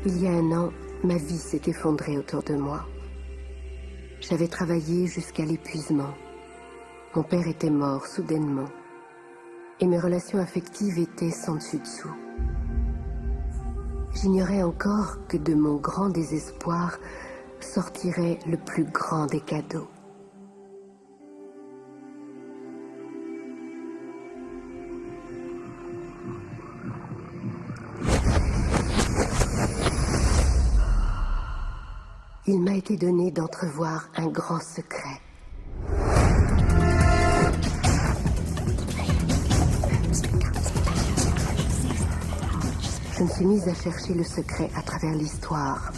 Il y a un an, ma vie s'est effondrée autour de moi. J'avais travaillé jusqu'à l'épuisement. Mon père était mort soudainement. Et mes relations affectives étaient sans dessus-dessous. J'ignorais encore que de mon grand désespoir sortirait le plus grand des cadeaux. Il m'a été donné d'entrevoir un grand secret. Je me suis mise à chercher le secret à travers l'histoire.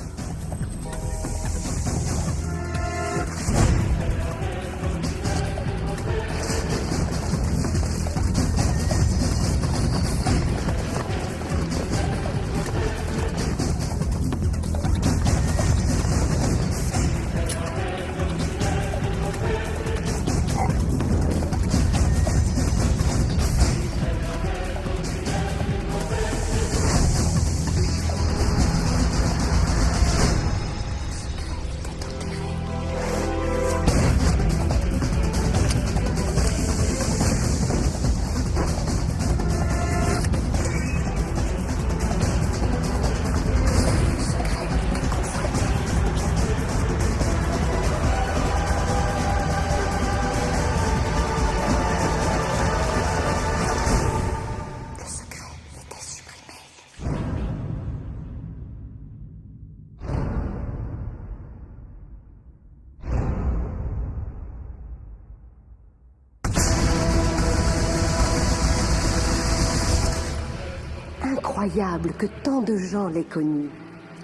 Incroyable que tant de gens l'aient connu.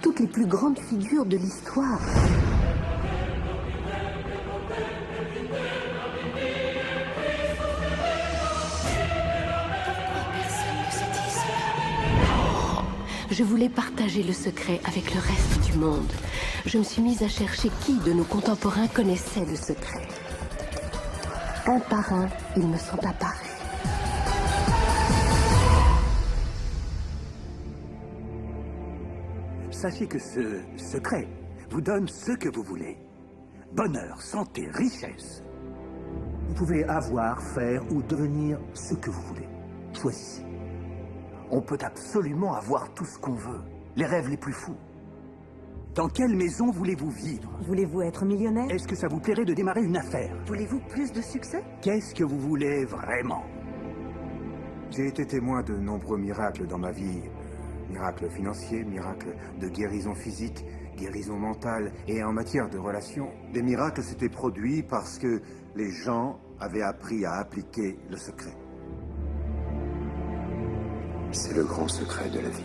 Toutes les plus grandes figures de l'histoire. Je voulais partager le secret avec le reste du monde. Je me suis mise à chercher qui de nos contemporains connaissait le secret. Un par un, ils me sont apparus. Sachez que ce secret vous donne ce que vous voulez. Bonheur, santé, richesse. Vous pouvez avoir, faire ou devenir ce que vous voulez. Choisissez. On peut absolument avoir tout ce qu'on veut. Les rêves les plus fous. Dans quelle maison voulez-vous vivre? Voulez-vous être millionnaire? Est-ce que ça vous plairait de démarrer une affaire? Voulez-vous plus de succès? Qu'est-ce que vous voulez vraiment? J'ai été témoin de nombreux miracles dans ma vie. Miracles financiers, miracles de guérison physique, guérison mentale et en matière de relations. Les miracles s'étaient produits parce que les gens avaient appris à appliquer le secret. C'est le grand secret de la vie.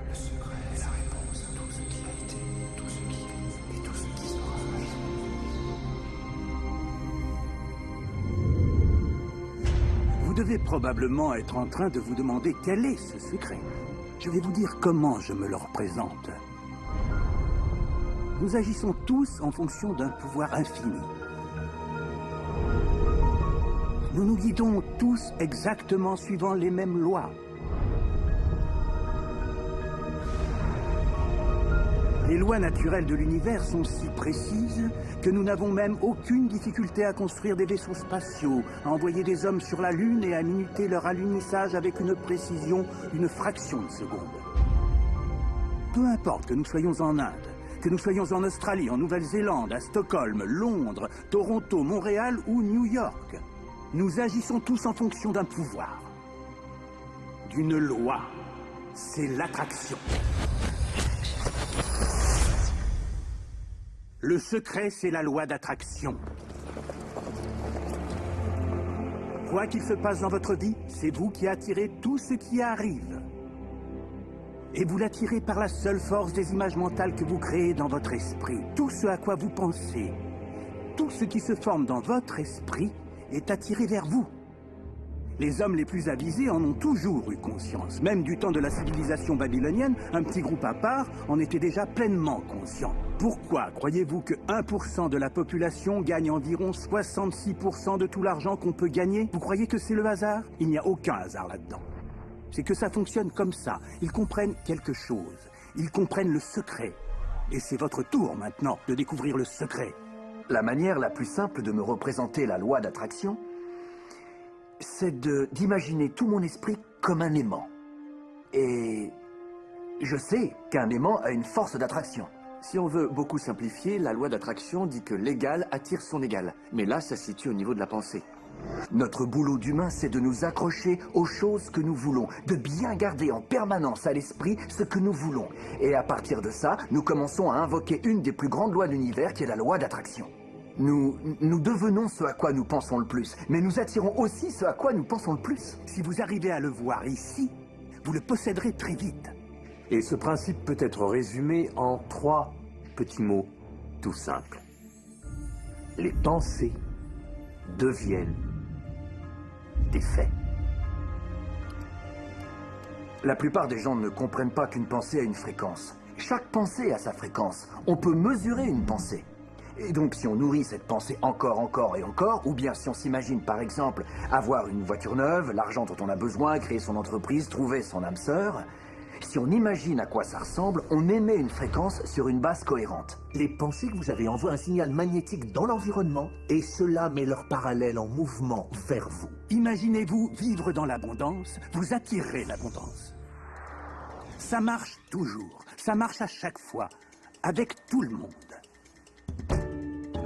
Le secret est la réponse à tout ce qui a été, tout ce qui est et tout ce qui sera. Vous devez probablement être en train de vous demander quel est ce secret. Je vais vous dire comment je me le représente. Nous agissons tous en fonction d'un pouvoir infini. Nous nous guidons tous exactement suivant les mêmes lois. Les lois naturelles de l'univers sont si précises que nous n'avons même aucune difficulté à construire des vaisseaux spatiaux, à envoyer des hommes sur la Lune et à minuter leur alunissage avec une précision d'une fraction de seconde. Peu importe que nous soyons en Inde, que nous soyons en Australie, en Nouvelle-Zélande, à Stockholm, Londres, Toronto, Montréal ou New York, nous agissons tous en fonction d'un pouvoir, d'une loi. C'est l'attraction. Le secret, c'est la loi d'attraction. Quoi qu'il se passe dans votre vie, c'est vous qui attirez tout ce qui arrive. Et vous l'attirez par la seule force des images mentales que vous créez dans votre esprit. Tout ce à quoi vous pensez, tout ce qui se forme dans votre esprit est attiré vers vous. Les hommes les plus avisés en ont toujours eu conscience. Même du temps de la civilisation babylonienne, un petit groupe à part en était déjà pleinement conscient. Pourquoi croyez-vous que 1% de la population gagne environ 66% de tout l'argent qu'on peut gagner? Vous croyez que c'est le hasard? Il n'y a aucun hasard là-dedans. C'est que ça fonctionne comme ça. Ils comprennent quelque chose. Ils comprennent le secret. Et c'est votre tour maintenant de découvrir le secret. La manière la plus simple de me représenter la loi d'attraction, c'est d'imaginer tout mon esprit comme un aimant. Et je sais qu'un aimant a une force d'attraction. Si on veut beaucoup simplifier, la loi d'attraction dit que l'égal attire son égal. Mais là, ça se situe au niveau de la pensée. Notre boulot d'humain, c'est de nous accrocher aux choses que nous voulons, de bien garder en permanence à l'esprit ce que nous voulons. Et à partir de ça, nous commençons à invoquer une des plus grandes lois de l'univers, qui est la loi d'attraction. Nous devenons ce à quoi nous pensons le plus, mais nous attirons aussi ce à quoi nous pensons le plus. Si vous arrivez à le voir ici, vous le posséderez très vite. Et ce principe peut être résumé en 3 petits mots tout simples. Les pensées deviennent des faits. La plupart des gens ne comprennent pas qu'une pensée a une fréquence. Chaque pensée a sa fréquence. On peut mesurer une pensée. Et donc, si on nourrit cette pensée encore et encore, ou bien si on s'imagine, par exemple, avoir une voiture neuve, l'argent dont on a besoin, créer son entreprise, trouver son âme sœur, si on imagine à quoi ça ressemble, on émet une fréquence sur une base cohérente. Les pensées que vous avez envoient un signal magnétique dans l'environnement et cela met leur parallèle en mouvement vers vous. Imaginez-vous vivre dans l'abondance, vous attirerez l'abondance. Ça marche toujours, ça marche à chaque fois, avec tout le monde.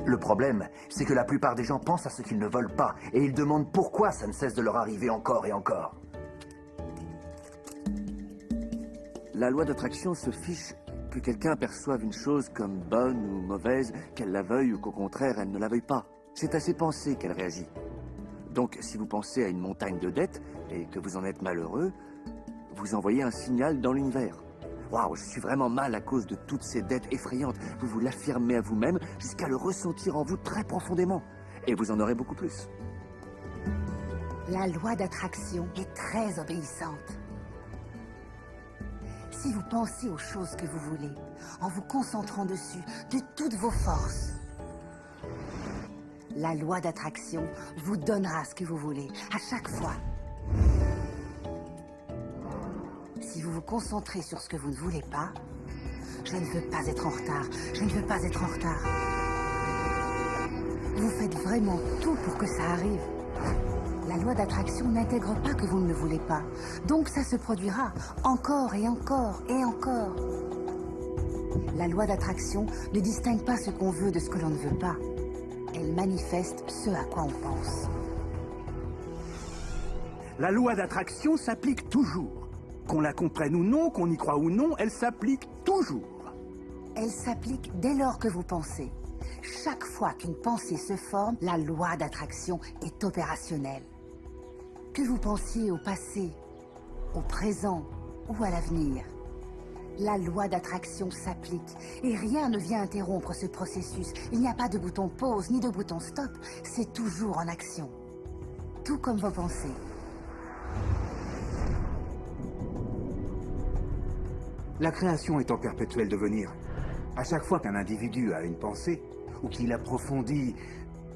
Le problème, c'est que la plupart des gens pensent à ce qu'ils ne veulent pas et ils demandent pourquoi ça ne cesse de leur arriver encore et encore. La loi d'attraction se fiche que quelqu'un perçoive une chose comme bonne ou mauvaise, qu'elle la veuille ou qu'au contraire, elle ne la veuille pas. C'est à ses pensées qu'elle réagit. Donc, si vous pensez à une montagne de dettes et que vous en êtes malheureux, vous envoyez un signal dans l'univers. Waouh, je suis vraiment mal à cause de toutes ces dettes effrayantes. Vous vous l'affirmez à vous-même jusqu'à le ressentir en vous très profondément. Et vous en aurez beaucoup plus. La loi d'attraction est très obéissante. Si vous pensez aux choses que vous voulez, en vous concentrant dessus de toutes vos forces, la loi d'attraction vous donnera ce que vous voulez, à chaque fois. Si vous vous concentrez sur ce que vous ne voulez pas, je ne veux pas être en retard, je ne veux pas être en retard. Vous faites vraiment tout pour que ça arrive. La loi d'attraction n'intègre pas que vous ne le voulez pas. Donc ça se produira encore et encore et encore. La loi d'attraction ne distingue pas ce qu'on veut de ce que l'on ne veut pas. Elle manifeste ce à quoi on pense. La loi d'attraction s'applique toujours. Qu'on la comprenne ou non, qu'on y croit ou non, elle s'applique toujours. Elle s'applique dès lors que vous pensez. Chaque fois qu'une pensée se forme, la loi d'attraction est opérationnelle. Que vous pensiez au passé, au présent ou à l'avenir, la loi d'attraction s'applique et rien ne vient interrompre ce processus. Il n'y a pas de bouton pause ni de bouton stop, c'est toujours en action. Tout comme vos pensées. La création est en perpétuel devenir. À chaque fois qu'un individu a une pensée, ou qu'il approfondit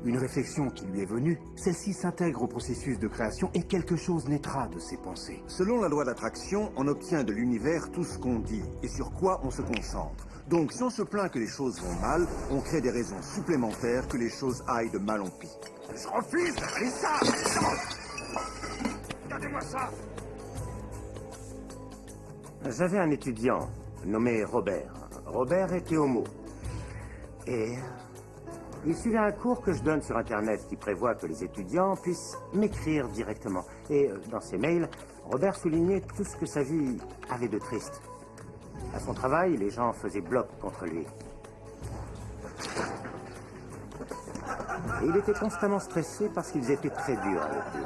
une réflexion qui lui est venue, celle-ci s'intègre au processus de création et quelque chose naîtra de ses pensées. Selon la loi d'attraction, on obtient de l'univers tout ce qu'on dit et sur quoi on se concentre. Donc si on se plaint que les choses vont mal, on crée des raisons supplémentaires que les choses aillent de mal en pis. Je refuse d'avaler ça! Regardez-moi ça! J'avais un étudiant nommé Robert. Robert était homo. Et il suivait un cours que je donne sur Internet qui prévoit que les étudiants puissent m'écrire directement. Et dans ses mails, Robert soulignait tout ce que sa vie avait de triste. À son travail, les gens faisaient bloc contre lui. Et il était constamment stressé parce qu'ils étaient très durs avec lui.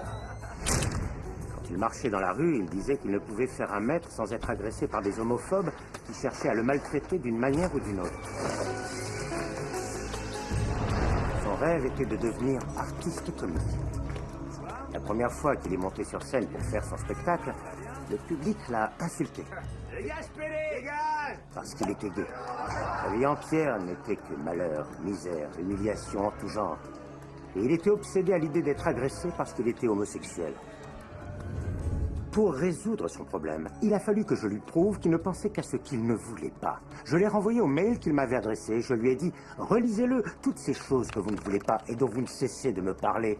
Quand il marchait dans la rue, il disait qu'il ne pouvait faire un mètre sans être agressé par des homophobes qui cherchaient à le maltraiter d'une manière ou d'une autre. Son rêve était de devenir artiste comique. La première fois qu'il est monté sur scène pour faire son spectacle, le public l'a insulté. Parce qu'il était gay. Sa vie entière n'était que malheur, misère, humiliation en tout genre. Et il était obsédé à l'idée d'être agressé parce qu'il était homosexuel. Pour résoudre son problème, il a fallu que je lui prouve qu'il ne pensait qu'à ce qu'il ne voulait pas. Je l'ai renvoyé au mail qu'il m'avait adressé. Je lui ai dit, relisez-le, toutes ces choses que vous ne voulez pas et dont vous ne cessez de me parler.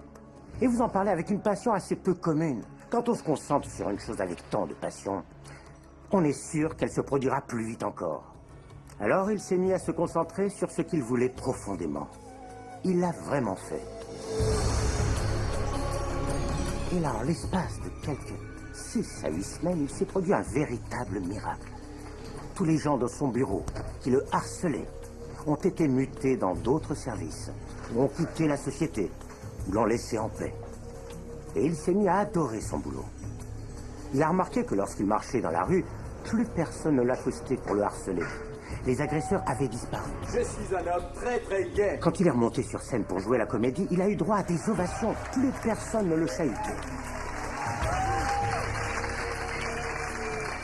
Et vous en parlez avec une passion assez peu commune. Quand on se concentre sur une chose avec tant de passion, on est sûr qu'elle se produira plus vite encore. Alors il s'est mis à se concentrer sur ce qu'il voulait profondément. Il l'a vraiment fait. Et là, en l'espace de quelques 6 à 8 semaines, il s'est produit un véritable miracle. Tous les gens dans son bureau qui le harcelaient ont été mutés dans d'autres services, ou ont quitté la société, ou l'ont laissé en paix. Et il s'est mis à adorer son boulot. Il a remarqué que lorsqu'il marchait dans la rue, plus personne ne l'accostait pour le harceler. Les agresseurs avaient disparu. Je suis un homme très très gai. Quand il est remonté sur scène pour jouer la comédie, il a eu droit à des ovations. Plus personne ne le chahutait.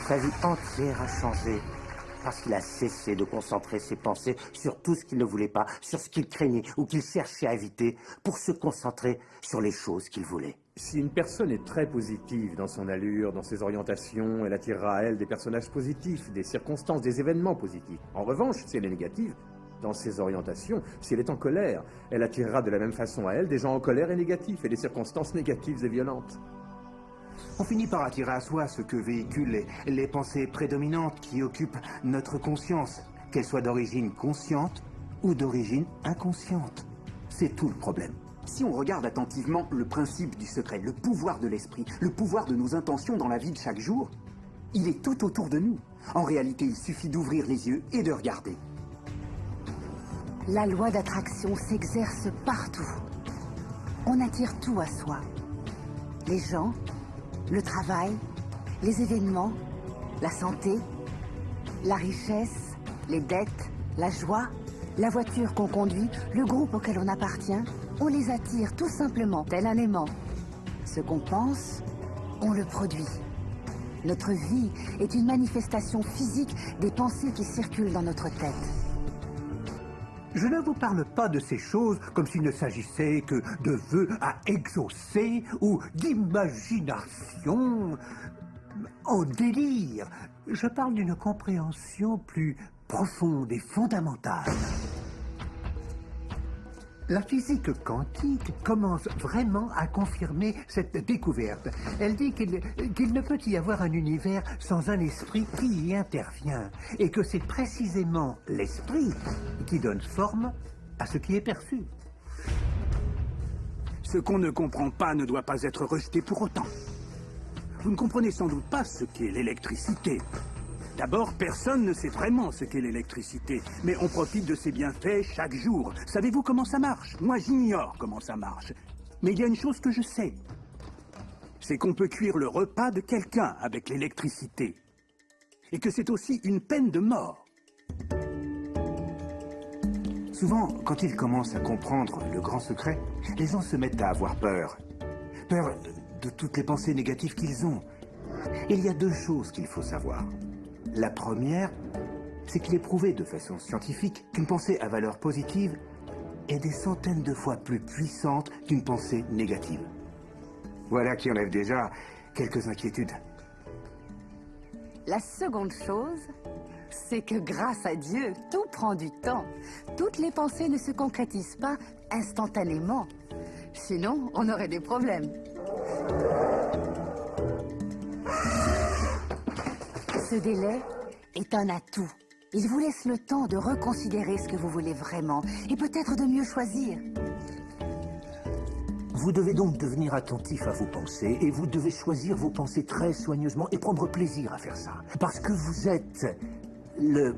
Sa vie entière a changé parce qu'il a cessé de concentrer ses pensées sur tout ce qu'il ne voulait pas, sur ce qu'il craignait ou qu'il cherchait à éviter, pour se concentrer sur les choses qu'il voulait. Si une personne est très positive dans son allure, dans ses orientations, elle attirera à elle des personnages positifs, des circonstances, des événements positifs. En revanche, si elle est négative, dans ses orientations, si elle est en colère, elle attirera de la même façon à elle des gens en colère et négatifs, et des circonstances négatives et violentes. On finit par attirer à soi ce que véhiculent les pensées prédominantes qui occupent notre conscience, qu'elles soient d'origine consciente ou d'origine inconsciente. C'est tout le problème. Si on regarde attentivement le principe du secret, le pouvoir de l'esprit, le pouvoir de nos intentions dans la vie de chaque jour, il est tout autour de nous. En réalité, il suffit d'ouvrir les yeux et de regarder. La loi d'attraction s'exerce partout. On attire tout à soi. Les gens, le travail, les événements, la santé, la richesse, les dettes, la joie, la voiture qu'on conduit, le groupe auquel on appartient. On les attire tout simplement, tel un aimant. Ce qu'on pense, on le produit. Notre vie est une manifestation physique des pensées qui circulent dans notre tête. Je ne vous parle pas de ces choses comme s'il ne s'agissait que de vœux à exaucer ou d'imagination en délire. Je parle d'une compréhension plus profonde et fondamentale. La physique quantique commence vraiment à confirmer cette découverte. Elle dit qu'il ne peut y avoir un univers sans un esprit qui y intervient, et que c'est précisément l'esprit qui donne forme à ce qui est perçu. Ce qu'on ne comprend pas ne doit pas être rejeté pour autant. Vous ne comprenez sans doute pas ce qu'est l'électricité. D'abord, personne ne sait vraiment ce qu'est l'électricité, mais on profite de ses bienfaits chaque jour. Savez-vous comment ça marche? Moi, j'ignore comment ça marche. Mais il y a une chose que je sais. C'est qu'on peut cuire le repas de quelqu'un avec l'électricité. Et que c'est aussi une peine de mort. Souvent, quand ils commencent à comprendre le grand secret, les gens se mettent à avoir peur. Peur de toutes les pensées négatives qu'ils ont. Il y a 2 choses qu'il faut savoir. La première, c'est qu'il est prouvé de façon scientifique qu'une pensée à valeur positive est des centaines de fois plus puissante qu'une pensée négative. Voilà qui enlève déjà quelques inquiétudes. La seconde chose, c'est que grâce à Dieu, tout prend du temps. Toutes les pensées ne se concrétisent pas instantanément. Sinon, on aurait des problèmes. Ce délai est un atout. Il vous laisse le temps de reconsidérer ce que vous voulez vraiment et peut-être de mieux choisir. Vous devez donc devenir attentif à vos pensées et vous devez choisir vos pensées très soigneusement et prendre plaisir à faire ça. Parce que vous êtes le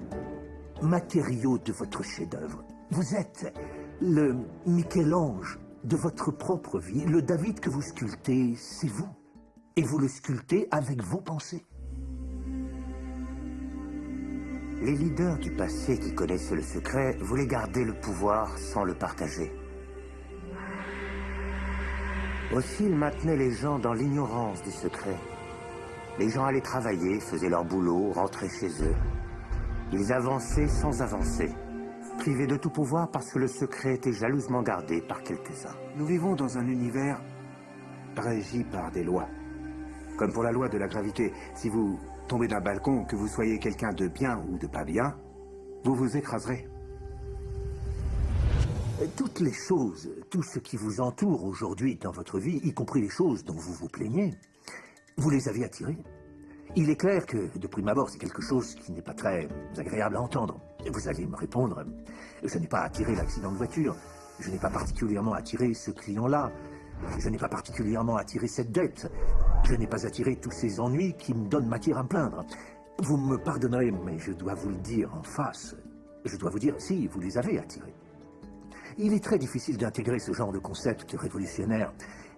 matériau de votre chef-d'œuvre. Vous êtes le Michel-Ange de votre propre vie. Le David que vous sculptez, c'est vous. Et vous le sculptez avec vos pensées. Les leaders du passé qui connaissaient le secret voulaient garder le pouvoir sans le partager. Aussi, il maintenait les gens dans l'ignorance du secret. Les gens allaient travailler, faisaient leur boulot, rentraient chez eux. Ils avançaient sans avancer, privés de tout pouvoir parce que le secret était jalousement gardé par quelques-uns. Nous vivons dans un univers régi par des lois. Comme pour la loi de la gravité, si vous tombez d'un balcon, que vous soyez quelqu'un de bien ou de pas bien, vous vous écraserez. Toutes les choses, tout ce qui vous entoure aujourd'hui dans votre vie, y compris les choses dont vous vous plaignez, vous les avez attirées. Il est clair que, de prime abord, c'est quelque chose qui n'est pas très agréable à entendre. Et vous allez me répondre, je n'ai pas attiré l'accident de voiture, je n'ai pas particulièrement attiré ce client-là, je n'ai pas particulièrement attiré cette dette, je n'ai pas attiré tous ces ennuis qui me donnent matière à me plaindre. Vous me pardonnerez, mais je dois vous le dire en face. Je dois vous dire, si, vous les avez attirés. Il est très difficile d'intégrer ce genre de concept révolutionnaire.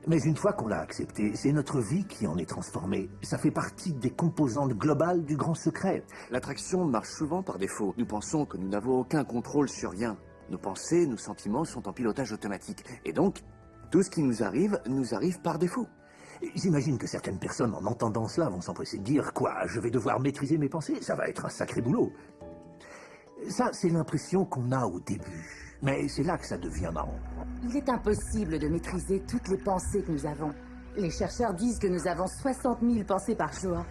Mais une fois qu'on l'a accepté, c'est notre vie qui en est transformée. Ça fait partie des composantes globales du grand secret. L'attraction marche souvent par défaut. Nous pensons que nous n'avons aucun contrôle sur rien. Nos pensées, nos sentiments sont en pilotage automatique. Et donc, tout ce qui nous arrive par défaut. J'imagine que certaines personnes, en entendant cela, vont s'empresser de dire « Quoi, je vais devoir maîtriser mes pensées? Ça va être un sacré boulot !» Ça, c'est l'impression qu'on a au début. Mais c'est là que ça devient marrant. Il est impossible de maîtriser toutes les pensées que nous avons. Les chercheurs disent que nous avons 60 000 pensées par jour.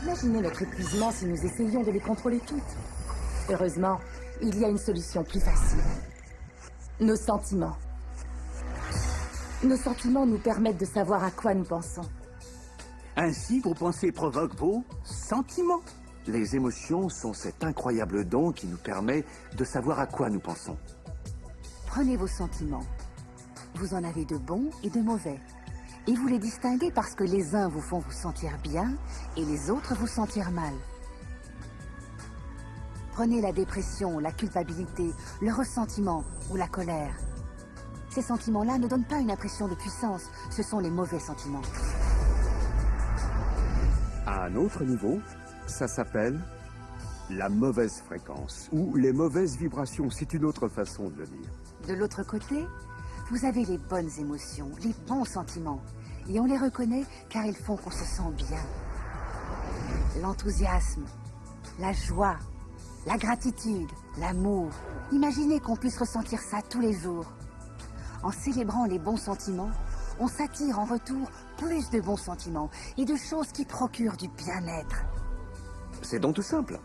Imaginez notre épuisement si nous essayions de les contrôler toutes. Heureusement, il y a une solution plus facile. Nos sentiments. Nos sentiments nous permettent de savoir à quoi nous pensons. Ainsi, vos pensées provoquent vos sentiments. Les émotions sont cet incroyable don qui nous permet de savoir à quoi nous pensons. Prenez vos sentiments. Vous en avez de bons et de mauvais. Et vous les distinguez parce que les uns vous font vous sentir bien et les autres vous sentir mal. Prenez la dépression, la culpabilité, le ressentiment ou la colère. Ces sentiments-là ne donnent pas une impression de puissance, ce sont les mauvais sentiments. À un autre niveau, ça s'appelle la mauvaise fréquence, ou les mauvaises vibrations, c'est une autre façon de le dire. De l'autre côté, vous avez les bonnes émotions, les bons sentiments. Et on les reconnaît car ils font qu'on se sent bien. L'enthousiasme, la joie, la gratitude, l'amour. Imaginez qu'on puisse ressentir ça tous les jours. En célébrant les bons sentiments, on s'attire en retour plus de bons sentiments et de choses qui procurent du bien-être. C'est donc tout simple.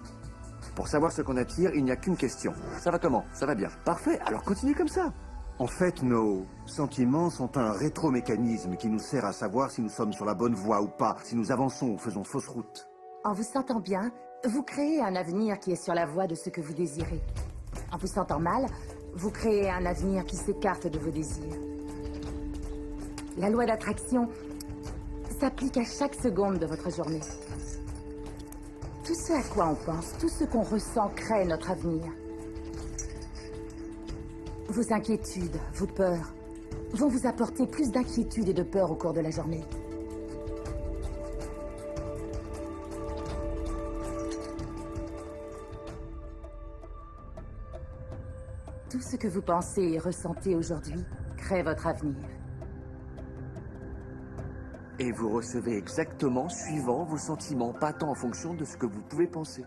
Pour savoir ce qu'on attire, il n'y a qu'une question. Ça va comment? Ça va bien. Parfait, alors continuez comme ça. En fait, nos sentiments sont un rétromécanisme qui nous sert à savoir si nous sommes sur la bonne voie ou pas, si nous avançons ou faisons fausse route. En vous sentant bien, vous créez un avenir qui est sur la voie de ce que vous désirez. En vous sentant mal, vous créez un avenir qui s'écarte de vos désirs. La loi d'attraction s'applique à chaque seconde de votre journée. Tout ce à quoi on pense, tout ce qu'on ressent crée notre avenir. Vos inquiétudes, vos peurs, vont vous apporter plus d'inquiétude et de peur au cours de la journée. Tout ce que vous pensez et ressentez aujourd'hui crée votre avenir. Et vous recevez exactement suivant vos sentiments, pas tant en fonction de ce que vous pouvez penser.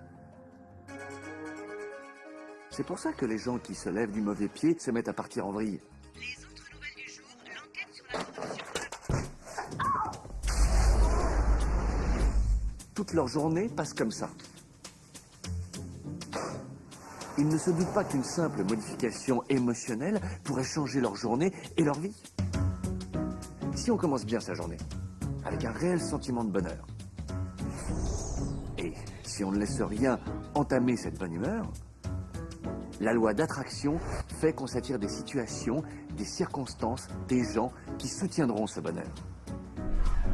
C'est pour ça que les gens qui se lèvent du mauvais pied se mettent à partir en vrille. Les autres nouvelles du jour, l'enquête sur la... Toute leur journée passe comme ça. Ils ne se doutent pas qu'une simple modification émotionnelle pourrait changer leur journée et leur vie. Si on commence bien sa journée, avec un réel sentiment de bonheur, et si on ne laisse rien entamer cette bonne humeur, la loi d'attraction fait qu'on s'attire des situations, des circonstances, des gens qui soutiendront ce bonheur.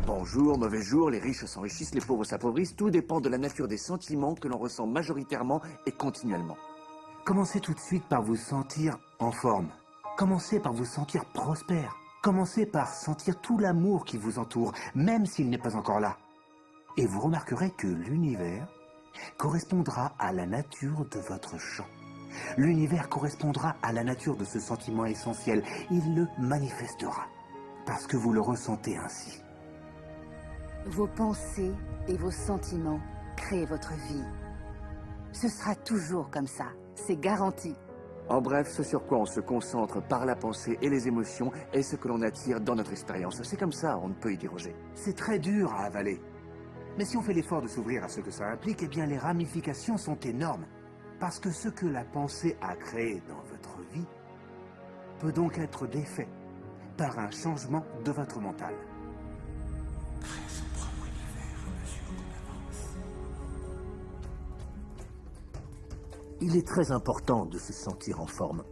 Bon jour, mauvais jour, les riches s'enrichissent, les pauvres s'appauvrissent, tout dépend de la nature des sentiments que l'on ressent majoritairement et continuellement. Commencez tout de suite par vous sentir en forme. Commencez par vous sentir prospère. Commencez par sentir tout l'amour qui vous entoure, même s'il n'est pas encore là. Et vous remarquerez que l'univers correspondra à la nature de votre champ. L'univers correspondra à la nature de ce sentiment essentiel. Il le manifestera. parce que vous le ressentez ainsi. Vos pensées et vos sentiments créent votre vie. Ce sera toujours comme ça, c'est garanti. En bref, ce sur quoi on se concentre par la pensée et les émotions est ce que l'on attire dans notre expérience. C'est comme ça, on ne peut y déroger. C'est très dur à avaler. Mais si on fait l'effort de s'ouvrir à ce que ça implique, eh bien les ramifications sont énormes. Parce que ce que la pensée a créé dans votre vie peut donc être défait par un changement de votre mental. Il est très important de se sentir en forme,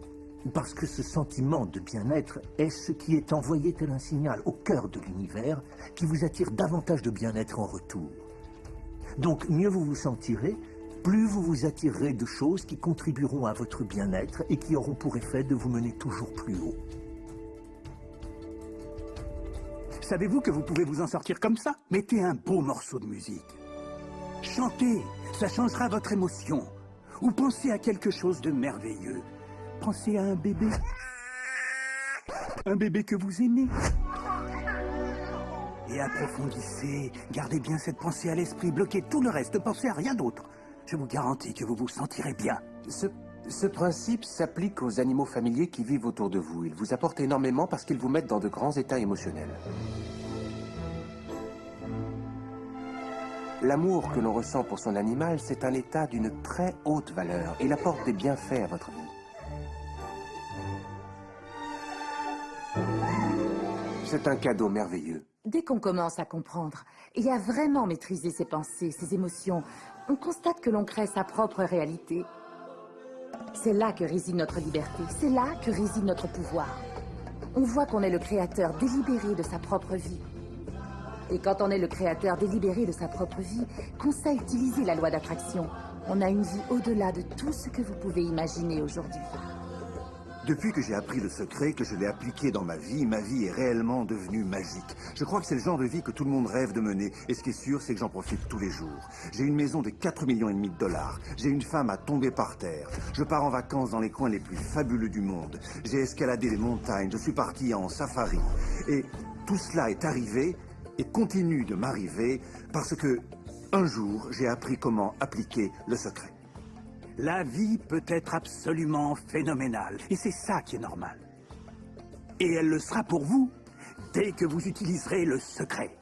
parce que ce sentiment de bien-être est ce qui est envoyé tel un signal au cœur de l'univers qui vous attire davantage de bien-être en retour. Donc mieux vous vous sentirez, plus vous vous attirerez de choses qui contribueront à votre bien-être et qui auront pour effet de vous mener toujours plus haut. Savez-vous que vous pouvez vous en sortir comme ça? Mettez un beau morceau de musique. Chantez, ça changera votre émotion. Ou pensez à quelque chose de merveilleux. Pensez à un bébé. Un bébé que vous aimez. Et approfondissez, gardez bien cette pensée à l'esprit, bloquez tout le reste, ne pensez à rien d'autre. Je vous garantis que vous vous sentirez bien. Ce principe s'applique aux animaux familiers qui vivent autour de vous. Ils vous apportent énormément parce qu'ils vous mettent dans de grands états émotionnels. L'amour que l'on ressent pour son animal, c'est un état d'une très haute valeur. Il apporte des bienfaits à votre vie. C'est un cadeau merveilleux. Dès qu'on commence à comprendre et à vraiment maîtriser ses pensées, ses émotions, on constate que l'on crée sa propre réalité. C'est là que réside notre liberté, c'est là que réside notre pouvoir. On voit qu'on est le créateur délibéré de sa propre vie. Et quand on est le créateur délibéré de sa propre vie, qu'on sait utiliser la loi d'attraction, on a une vie au-delà de tout ce que vous pouvez imaginer aujourd'hui. Depuis que j'ai appris le secret, que je l'ai appliqué dans ma vie est réellement devenue magique. Je crois que c'est le genre de vie que tout le monde rêve de mener. Et ce qui est sûr, c'est que j'en profite tous les jours. J'ai une maison de 4,5 millions de dollars. J'ai une femme à tomber par terre. Je pars en vacances dans les coins les plus fabuleux du monde. J'ai escaladé les montagnes. Je suis parti en safari. Et tout cela est arrivé et continue de m'arriver parce que un jour, j'ai appris comment appliquer le secret. La vie peut être absolument phénoménale, et c'est ça qui est normal. Et elle le sera pour vous dès que vous utiliserez le secret.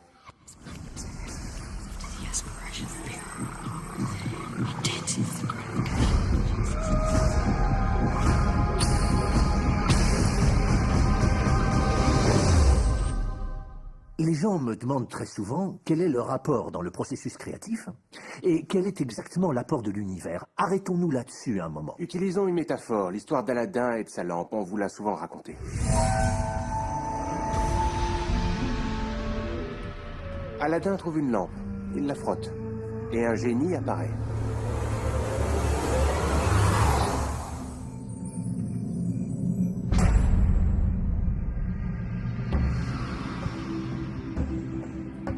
Les gens me demandent très souvent quel est le rapport dans le processus créatif et quel est exactement l'apport de l'univers. Arrêtons-nous là-dessus un moment. Utilisons une métaphore, l'histoire d'Aladin et de sa lampe. On vous l'a souvent racontée. Aladin trouve une lampe, il la frotte, et un génie apparaît.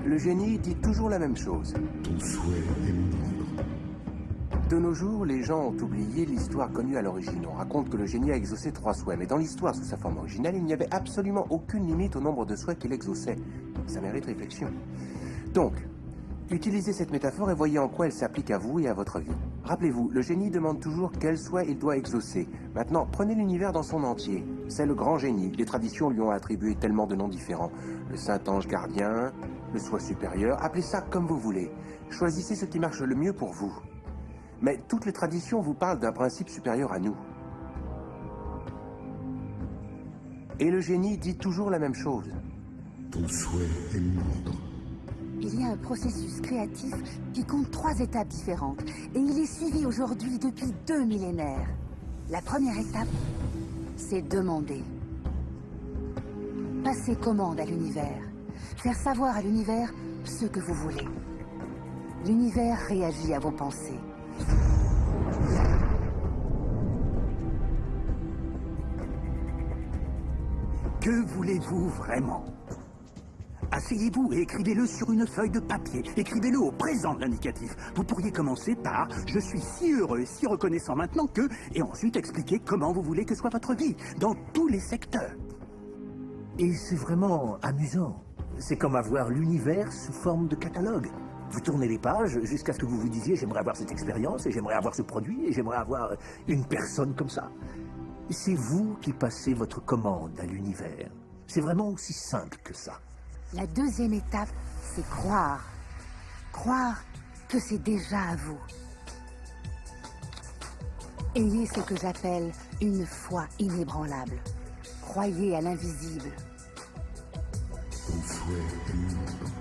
Le génie dit toujours la même chose. Ton souhait est mon ordre. De nos jours, les gens ont oublié l'histoire connue à l'origine. On raconte que le génie a exaucé 3 souhaits, mais dans l'histoire sous sa forme originale, il n'y avait absolument aucune limite au nombre de souhaits qu'il exauçait. Ça mérite réflexion. Donc, utilisez cette métaphore et voyez en quoi elle s'applique à vous et à votre vie. Rappelez-vous, le génie demande toujours quel souhait il doit exaucer. Maintenant, prenez l'univers dans son entier. C'est le grand génie. Les traditions lui ont attribué tellement de noms différents. Le Saint-Ange gardien, le soi supérieur, appelez ça comme vous voulez. Choisissez ce qui marche le mieux pour vous. Mais toutes les traditions vous parlent d'un principe supérieur à nous. Et le génie dit toujours la même chose. Ton souhait est mon ordre. Il y a un processus créatif qui compte 3 étapes différentes. Et il est suivi aujourd'hui depuis 2 millénaires. La première étape, c'est demander. Passer commande à l'univers. Faire savoir à l'univers ce que vous voulez. L'univers réagit à vos pensées. Que voulez-vous vraiment? Asseyez-vous et écrivez-le sur une feuille de papier. Écrivez-le au présent de l'indicatif. Vous pourriez commencer par « Je suis si heureux et si reconnaissant maintenant que… » et ensuite expliquer comment vous voulez que soit votre vie, dans tous les secteurs. Et c'est vraiment amusant. C'est comme avoir l'univers sous forme de catalogue. Vous tournez les pages jusqu'à ce que vous vous disiez « j'aimerais avoir cette expérience, et j'aimerais avoir ce produit, et j'aimerais avoir une personne comme ça ». C'est vous qui passez votre commande à l'univers. C'est vraiment aussi simple que ça. La deuxième étape, c'est croire. Croire que c'est déjà à vous. Ayez ce que j'appelle une foi inébranlable. Croyez à l'invisible. Ton souhait est mort.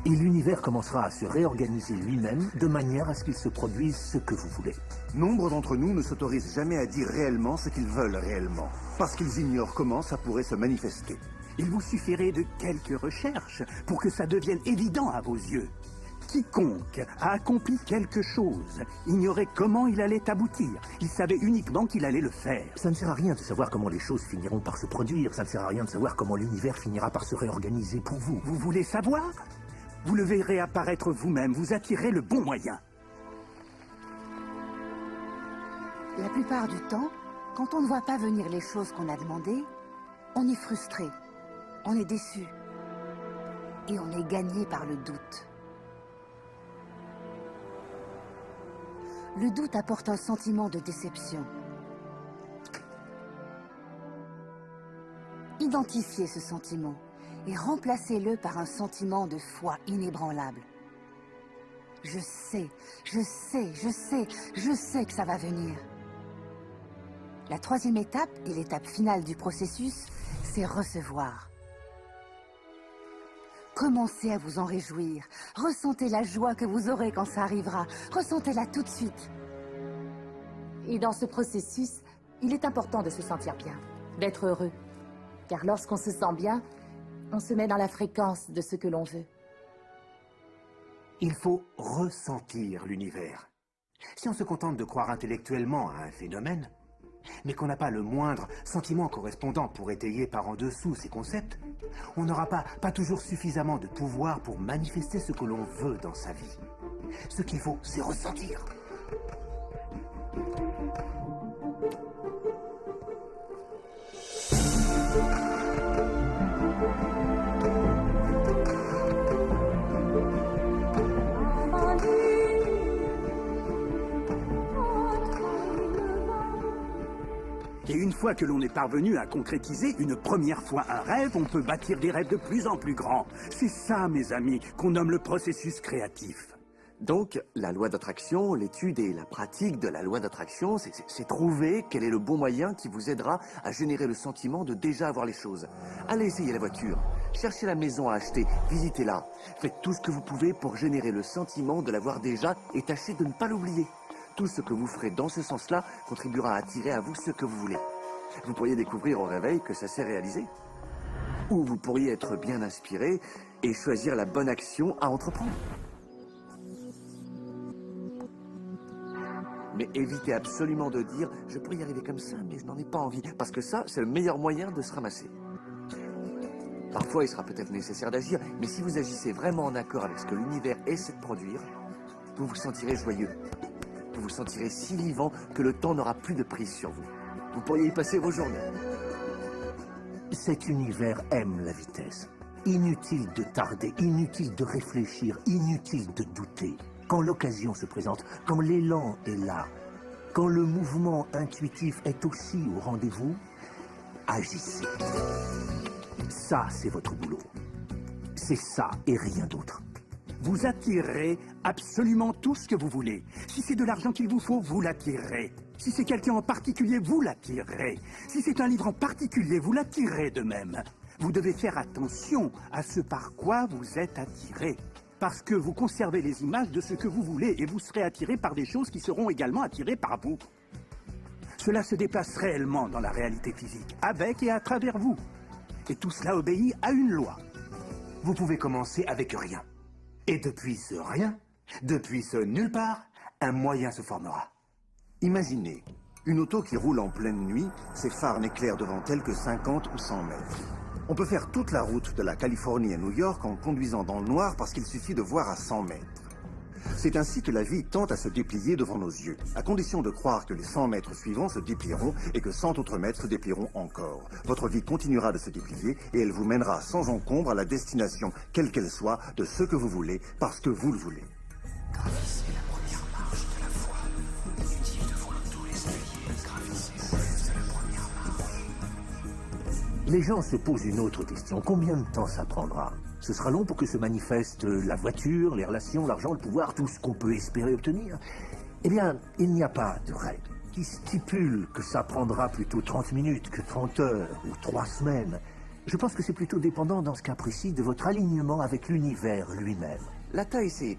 Et l'univers commencera à se réorganiser lui-même de manière à ce qu'il se produise ce que vous voulez. Nombre d'entre nous ne s'autorisent jamais à dire réellement ce qu'ils veulent réellement, parce qu'ils ignorent comment ça pourrait se manifester. Il vous suffirait de quelques recherches pour que ça devienne évident à vos yeux. Quiconque a accompli quelque chose ignorait comment il allait aboutir. Il savait uniquement qu'il allait le faire. Ça ne sert à rien de savoir comment les choses finiront par se produire. Ça ne sert à rien de savoir comment l'univers finira par se réorganiser pour vous. Vous voulez savoir? Vous le verrez apparaître vous-même. Vous attirez le bon moyen. La plupart du temps, quand on ne voit pas venir les choses qu'on a demandées, on est frustré, on est déçu et on est gagné par le doute. Le doute apporte un sentiment de déception. Identifiez ce sentiment et remplacez-le par un sentiment de foi inébranlable. Je sais que ça va venir. La troisième étape et l'étape finale du processus, c'est recevoir. Commencez à vous en réjouir. Ressentez la joie que vous aurez quand ça arrivera. Ressentez-la tout de suite. Et dans ce processus, il est important de se sentir bien, d'être heureux. Car lorsqu'on se sent bien, on se met dans la fréquence de ce que l'on veut. Il faut ressentir l'univers. Si on se contente de croire intellectuellement à un phénomène, mais qu'on n'a pas le moindre sentiment correspondant pour étayer par en dessous ces concepts, on n'aura pas toujours suffisamment de pouvoir pour manifester ce que l'on veut dans sa vie. Ce qu'il faut, c'est ressentir. Et une fois que l'on est parvenu à concrétiser une première fois un rêve, on peut bâtir des rêves de plus en plus grands. C'est ça, mes amis, qu'on nomme le processus créatif. Donc, la loi d'attraction, l'étude et la pratique de la loi d'attraction, c'est trouver quel est le bon moyen qui vous aidera à générer le sentiment de déjà avoir les choses. Allez essayer la voiture, cherchez la maison à acheter, visitez-la. Faites tout ce que vous pouvez pour générer le sentiment de l'avoir déjà et tâchez de ne pas l'oublier. Tout ce que vous ferez dans ce sens-là contribuera à attirer à vous ce que vous voulez. Vous pourriez découvrir au réveil que ça s'est réalisé. Ou vous pourriez être bien inspiré et choisir la bonne action à entreprendre. Mais évitez absolument de dire « je pourrais y arriver comme ça, mais je n'en ai pas envie », parce que ça, c'est le meilleur moyen de se ramasser. Parfois, il sera peut-être nécessaire d'agir, mais si vous agissez vraiment en accord avec ce que l'univers essaie de produire, vous vous sentirez joyeux. Vous vous sentirez si vivant que le temps n'aura plus de prise sur vous. Vous pourriez y passer vos journées. Cet univers aime la vitesse. Inutile de tarder, inutile de réfléchir, inutile de douter. Quand l'occasion se présente, quand l'élan est là, quand le mouvement intuitif est aussi au rendez-vous, agissez. Ça, c'est votre boulot. C'est ça et rien d'autre. Vous attirerez absolument tout ce que vous voulez. Si c'est de l'argent qu'il vous faut, vous l'attirerez. Si c'est quelqu'un en particulier, vous l'attirerez. Si c'est un livre en particulier, vous l'attirerez de même. Vous devez faire attention à ce par quoi vous êtes attiré. Parce que vous conservez les images de ce que vous voulez et vous serez attiré par des choses qui seront également attirées par vous. Cela se déplace réellement dans la réalité physique, avec et à travers vous. Et tout cela obéit à une loi. Vous pouvez commencer avec rien. Et depuis ce rien, depuis ce nulle part, un moyen se formera. Imaginez, une auto qui roule en pleine nuit, ses phares n'éclairent devant elle que 50 ou 100 mètres. On peut faire toute la route de la Californie à New York en conduisant dans le noir parce qu'il suffit de voir à 100 mètres. C'est ainsi que la vie tente à se déplier devant nos yeux, à condition de croire que les 100 mètres suivants se déplieront et que 100 autres mètres se déplieront encore. Votre vie continuera de se déplier et elle vous mènera sans encombre à la destination, quelle qu'elle soit, de ce que vous voulez, parce que vous le voulez. Gravissez la première marche de la foi. Inutile de voir tous les alliés. Gravissez la première marche. Les gens se posent une autre question. Combien de temps ça prendra? Ce sera long pour que se manifeste la voiture, les relations, l'argent, le pouvoir, tout ce qu'on peut espérer obtenir. Eh bien, il n'y a pas de règle qui stipule que ça prendra plutôt 30 minutes que 30 heures ou 3 semaines. Je pense que c'est plutôt dépendant dans ce cas précis de votre alignement avec l'univers lui-même. La taille, c'est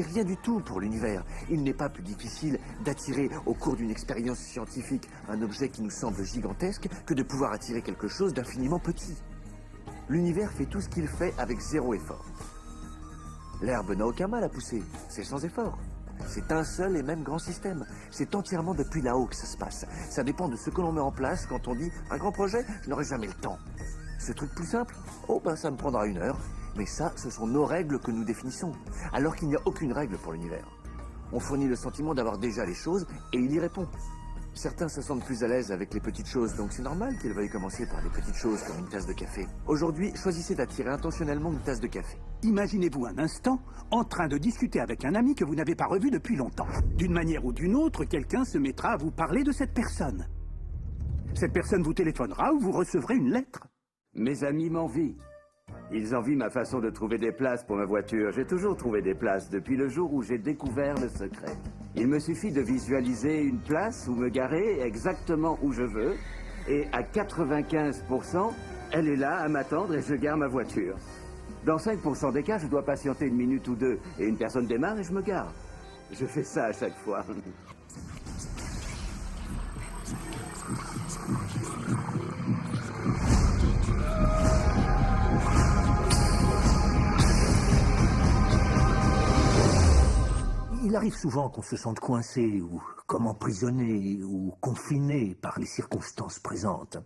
rien du tout pour l'univers. Il n'est pas plus difficile d'attirer au cours d'une expérience scientifique un objet qui nous semble gigantesque que de pouvoir attirer quelque chose d'infiniment petit. L'univers fait tout ce qu'il fait avec zéro effort. L'herbe n'a aucun mal à pousser, c'est sans effort. C'est un seul et même grand système. C'est entièrement depuis là-haut que ça se passe. Ça dépend de ce que l'on met en place quand on dit « un grand projet, je n'aurai jamais le temps ». Ce truc plus simple, oh ben ça me prendra 1 heure. Mais ça, ce sont nos règles que nous définissons, alors qu'il n'y a aucune règle pour l'univers. On fournit le sentiment d'avoir déjà les choses et il y répond. Certains se sentent plus à l'aise avec les petites choses, donc c'est normal qu'ils veuillent commencer par des petites choses comme une tasse de café. Aujourd'hui, choisissez d'attirer intentionnellement une tasse de café. Imaginez-vous un instant en train de discuter avec un ami que vous n'avez pas revu depuis longtemps. D'une manière ou d'une autre, quelqu'un se mettra à vous parler de cette personne. Cette personne vous téléphonera ou vous recevrez une lettre. Mes amis m'envient. Ils envient ma façon de trouver des places pour ma voiture. J'ai toujours trouvé des places depuis le jour où j'ai découvert le secret. Il me suffit de visualiser une place où me garer exactement où je veux. Et à 95%, elle est là à m'attendre et je gare ma voiture. Dans 5% des cas, je dois patienter 1 minute ou 2 et une personne démarre et je me gare. Je fais ça à chaque fois. Il arrive souvent qu'on se sente coincé ou comme emprisonné ou confiné par les circonstances présentes.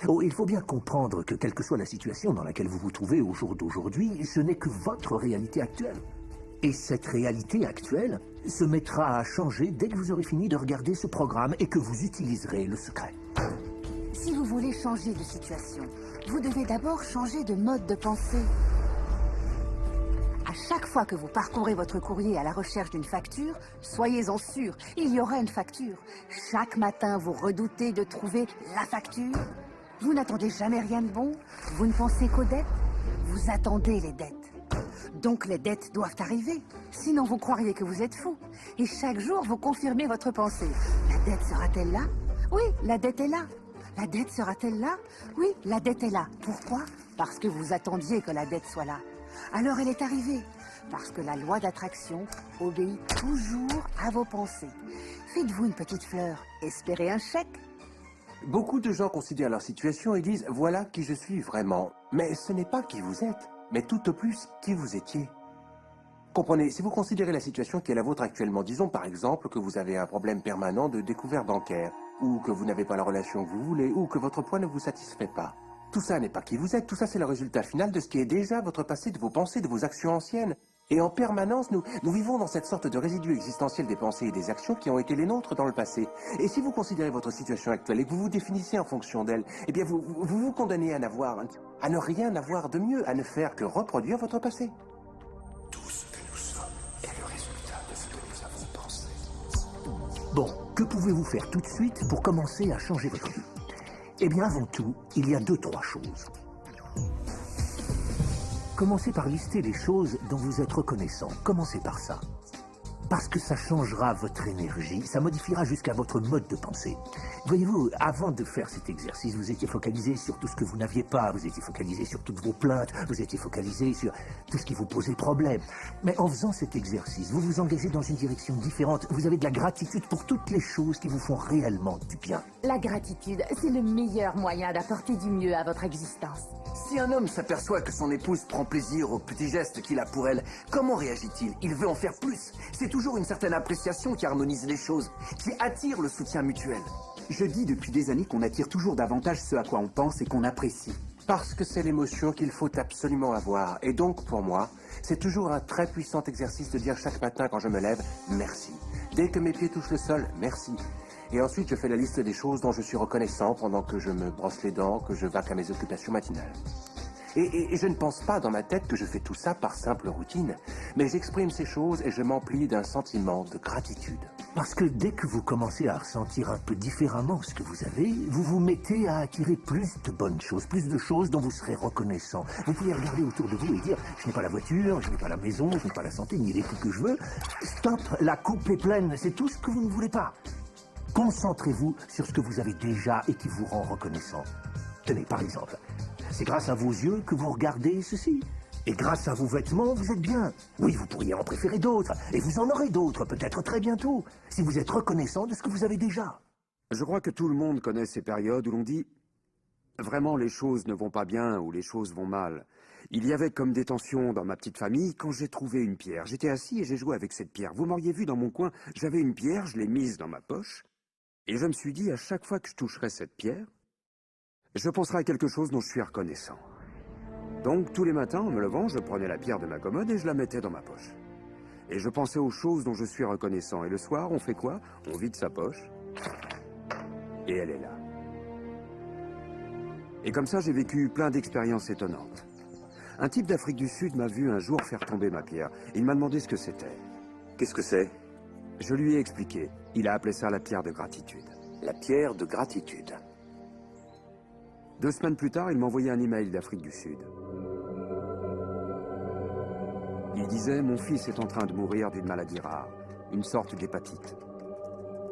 Oh, il faut bien comprendre que quelle que soit la situation dans laquelle vous vous trouvez au jour d'aujourd'hui, ce n'est que votre réalité actuelle. Et cette réalité actuelle se mettra à changer dès que vous aurez fini de regarder ce programme et que vous utiliserez le secret. Si vous voulez changer de situation, vous devez d'abord changer de mode de pensée. À chaque fois que vous parcourez votre courrier à la recherche d'une facture, soyez-en sûr, il y aura une facture. Chaque matin, vous redoutez de trouver la facture. Vous n'attendez jamais rien de bon. Vous ne pensez qu'aux dettes. Vous attendez les dettes. Donc les dettes doivent arriver. Sinon, vous croiriez que vous êtes fou. Et chaque jour, vous confirmez votre pensée. La dette sera-t-elle là? Oui, la dette est là. La dette sera-t-elle là? Oui, la dette est là. Pourquoi? Parce que vous attendiez que la dette soit là. Alors elle est arrivée, parce que la loi d'attraction obéit toujours à vos pensées. Faites-vous une petite fleur, espérez un chèque. Beaucoup de gens considèrent leur situation et disent « voilà qui je suis vraiment ». Mais ce n'est pas qui vous êtes, mais tout au plus qui vous étiez. Comprenez, si vous considérez la situation qui est la vôtre actuellement, disons par exemple que vous avez un problème permanent de découvert bancaire, ou que vous n'avez pas la relation que vous voulez, ou que votre poids ne vous satisfait pas. Tout ça n'est pas qui vous êtes, tout ça c'est le résultat final de ce qui est déjà votre passé, de vos pensées, de vos actions anciennes. Et en permanence, nous vivons dans cette sorte de résidu existentiel des pensées et des actions qui ont été les nôtres dans le passé. Et si vous considérez votre situation actuelle et que vous vous définissez en fonction d'elle, eh bien vous condamnez à ne rien avoir de mieux, à ne faire que reproduire votre passé. Tout ce que nous sommes est le résultat de ce que nous avons pensé. Bon, que pouvez-vous faire tout de suite pour commencer à changer votre vie? Eh bien, avant tout, il y a 2-3 choses. Commencez par lister les choses dont vous êtes reconnaissant. Commencez par ça. Parce que ça changera votre énergie, ça modifiera jusqu'à votre mode de pensée. Voyez-vous, avant de faire cet exercice, vous étiez focalisé sur tout ce que vous n'aviez pas, vous étiez focalisé sur toutes vos plaintes, vous étiez focalisé sur tout ce qui vous posait problème. Mais en faisant cet exercice, vous vous engagez dans une direction différente. Vous avez de la gratitude pour toutes les choses qui vous font réellement du bien. La gratitude, c'est le meilleur moyen d'apporter du mieux à votre existence. Si un homme s'aperçoit que son épouse prend plaisir aux petits gestes qu'il a pour elle, comment réagit-il? Il veut en faire plus. C'est toujours une certaine appréciation qui harmonise les choses, qui attire le soutien mutuel. Je dis depuis des années qu'on attire toujours davantage ce à quoi on pense et qu'on apprécie. Parce que c'est l'émotion qu'il faut absolument avoir. Et donc, pour moi, c'est toujours un très puissant exercice de dire chaque matin quand je me lève, merci. Dès que mes pieds touchent le sol, merci. Et ensuite, je fais la liste des choses dont je suis reconnaissant pendant que je me brosse les dents, que je vaque à mes occupations matinales. Et je ne pense pas dans ma tête que je fais tout ça par simple routine, mais j'exprime ces choses et je m'emplis d'un sentiment de gratitude. Parce que dès que vous commencez à ressentir un peu différemment ce que vous avez, vous vous mettez à attirer plus de bonnes choses, plus de choses dont vous serez reconnaissant. Vous pouvez regarder autour de vous et dire « Je n'ai pas la voiture, je n'ai pas la maison, je n'ai pas la santé, ni l'époux que je veux. Stop, la coupe est pleine, c'est tout ce que vous ne voulez pas. » Concentrez-vous sur ce que vous avez déjà et qui vous rend reconnaissant. Tenez, par exemple, c'est grâce à vos yeux que vous regardez ceci. Et grâce à vos vêtements, vous êtes bien. Oui, vous pourriez en préférer d'autres. Et vous en aurez d'autres, peut-être très bientôt, si vous êtes reconnaissant de ce que vous avez déjà. Je crois que tout le monde connaît ces périodes où l'on dit « Vraiment, les choses ne vont pas bien ou les choses vont mal ». Il y avait comme des tensions dans ma petite famille quand j'ai trouvé une pierre. J'étais assis et j'ai joué avec cette pierre. Vous m'auriez vu dans mon coin, j'avais une pierre, je l'ai mise dans ma poche. Et je me suis dit, à chaque fois que je toucherai cette pierre, je penserai à quelque chose dont je suis reconnaissant. Donc, tous les matins, en me levant, je prenais la pierre de ma commode et je la mettais dans ma poche. Et je pensais aux choses dont je suis reconnaissant. Et le soir, on fait quoi? On vide sa poche. Et elle est là. Et comme ça, j'ai vécu plein d'expériences étonnantes. Un type d'Afrique du Sud m'a vu un jour faire tomber ma pierre. Il m'a demandé ce que c'était. Qu'est-ce que c'est? Je lui ai expliqué. Il a appelé ça la pierre de gratitude. La pierre de gratitude. 2 semaines plus tard, il m'a envoyé un email d'Afrique du Sud. Il disait « Mon fils est en train de mourir d'une maladie rare, une sorte d'hépatite.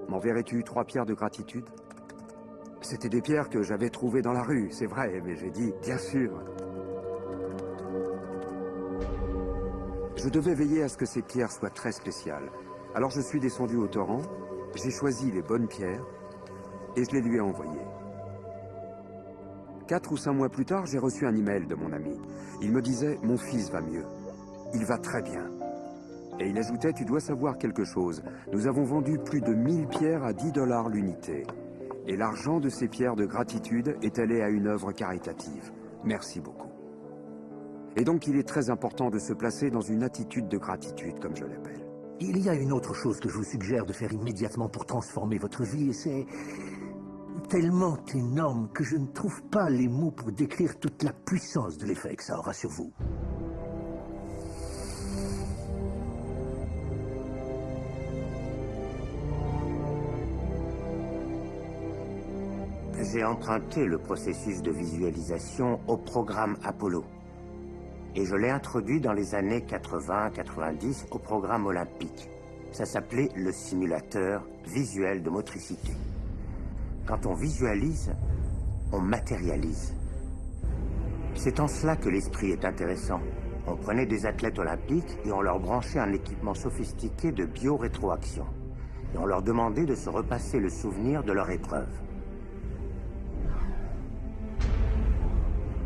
M'enverrais-tu 3 pierres de gratitude ?» C'était des pierres que j'avais trouvées dans la rue, c'est vrai, mais j'ai dit « Bien sûr !» Je devais veiller à ce que ces pierres soient très spéciales. Alors je suis descendu au torrent, j'ai choisi les bonnes pierres et je les lui ai envoyées. 4 ou 5 mois plus tard, j'ai reçu un email de mon ami. Il me disait « Mon fils va mieux. Il va très bien. » Et il ajoutait « Tu dois savoir quelque chose. Nous avons vendu plus de 1000 pierres à 10 $ l'unité. Et l'argent de ces pierres de gratitude est allé à une œuvre caritative. Merci beaucoup. » Et donc il est très important de se placer dans une attitude de gratitude, comme je l'appelle. Il y a une autre chose que je vous suggère de faire immédiatement pour transformer votre vie, et c'est tellement énorme que je ne trouve pas les mots pour décrire toute la puissance de l'effet que ça aura sur vous. J'ai emprunté le processus de visualisation au programme Apollo. Et je l'ai introduit dans les années 80-90 au programme olympique. Ça s'appelait le simulateur visuel de motricité. Quand on visualise, on matérialise. C'est en cela que l'esprit est intéressant. On prenait des athlètes olympiques et on leur branchait un équipement sophistiqué de biorétroaction. Et on leur demandait de se repasser le souvenir de leur épreuve.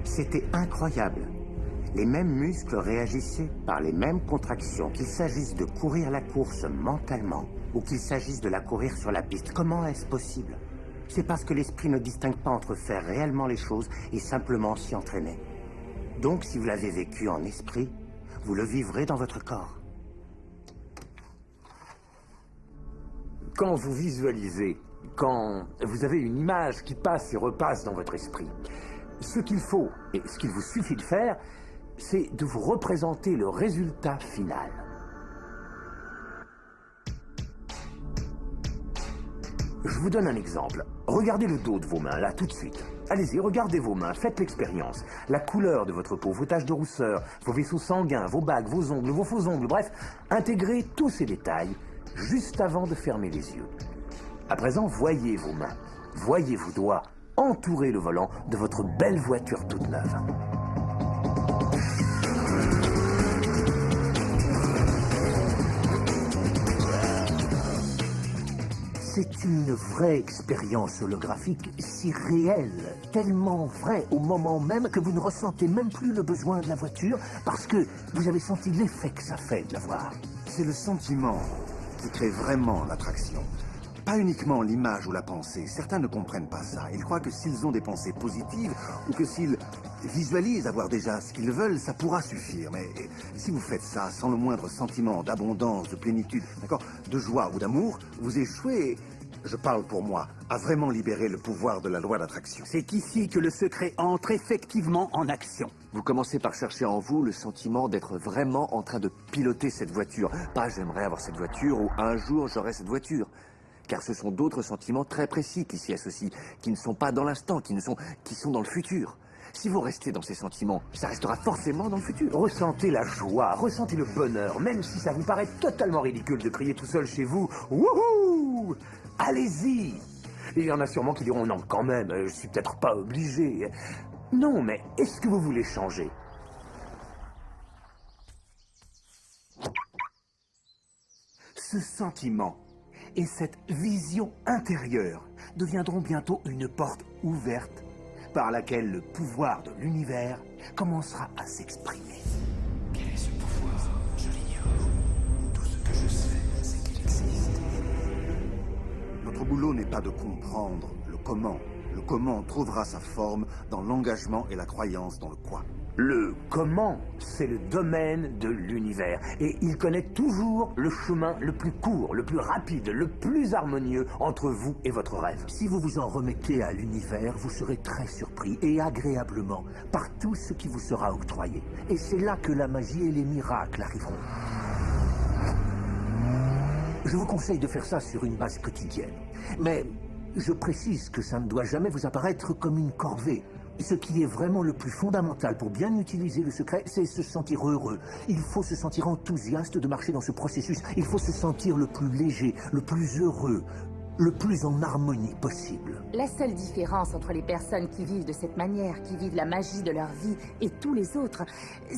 C'était incroyable. Les mêmes muscles réagissaient par les mêmes contractions, qu'il s'agisse de courir la course mentalement ou qu'il s'agisse de la courir sur la piste. Comment est-ce possible? C'est parce que l'esprit ne distingue pas entre faire réellement les choses et simplement s'y entraîner. Donc, si vous l'avez vécu en esprit, vous le vivrez dans votre corps. Quand vous visualisez, quand vous avez une image qui passe et repasse dans votre esprit, ce qu'il faut et ce qu'il vous suffit de faire, c'est de vous représenter le résultat final. Je vous donne un exemple. Regardez le dos de vos mains, là, tout de suite. Allez-y, regardez vos mains, faites l'expérience. La couleur de votre peau, vos taches de rousseur, vos vaisseaux sanguins, vos bagues, vos ongles, vos faux ongles, bref, intégrez tous ces détails juste avant de fermer les yeux. À présent, voyez vos mains, voyez vos doigts, entourez le volant de votre belle voiture toute neuve. C'est une vraie expérience holographique, si réelle, tellement vraie au moment même que vous ne ressentez même plus le besoin de la voiture parce que vous avez senti l'effet que ça fait de la voir. C'est le sentiment qui crée vraiment l'attraction. Pas uniquement l'image ou la pensée. Certains ne comprennent pas ça. Ils croient que s'ils ont des pensées positives ou que s'ils visualisent avoir déjà ce qu'ils veulent, ça pourra suffire. Mais si vous faites ça sans le moindre sentiment d'abondance, de plénitude, d'accord, de joie ou d'amour, vous échouez, je parle pour moi, à vraiment libérer le pouvoir de la loi d'attraction. C'est ici que le secret entre effectivement en action. Vous commencez par chercher en vous le sentiment d'être vraiment en train de piloter cette voiture. Pas j'aimerais avoir cette voiture ou un jour j'aurai cette voiture. Car ce sont d'autres sentiments très précis qui s'y associent, qui ne sont pas dans l'instant, qui sont dans le futur. Si vous restez dans ces sentiments, ça restera forcément dans le futur. Ressentez la joie, ressentez le bonheur, même si ça vous paraît totalement ridicule de crier tout seul chez vous. Wouhou! Allez-y! Il y en a sûrement qui diront non, quand même, je suis peut-être pas obligé. Non, mais est-ce que vous voulez changer? Ce sentiment et cette vision intérieure deviendront bientôt une porte ouverte par laquelle le pouvoir de l'univers commencera à s'exprimer. Quel est ce pouvoir? Je l'ignore. Tout ce que je sais, c'est qu'il existe. Notre boulot n'est pas de comprendre le comment. Le comment trouvera sa forme dans l'engagement et la croyance dans le quoi. Le comment, c'est le domaine de l'univers. Et il connaît toujours le chemin le plus court, le plus rapide, le plus harmonieux entre vous et votre rêve. Si vous vous en remettez à l'univers, vous serez très surpris et agréablement par tout ce qui vous sera octroyé. Et c'est là que la magie et les miracles arriveront. Je vous conseille de faire ça sur une base quotidienne. Mais je précise que ça ne doit jamais vous apparaître comme une corvée. Ce qui est vraiment le plus fondamental pour bien utiliser le secret, c'est se sentir heureux. Il faut se sentir enthousiaste de marcher dans ce processus. Il faut se sentir le plus léger, le plus heureux, le plus en harmonie possible. La seule différence entre les personnes qui vivent de cette manière, qui vivent la magie de leur vie, et tous les autres,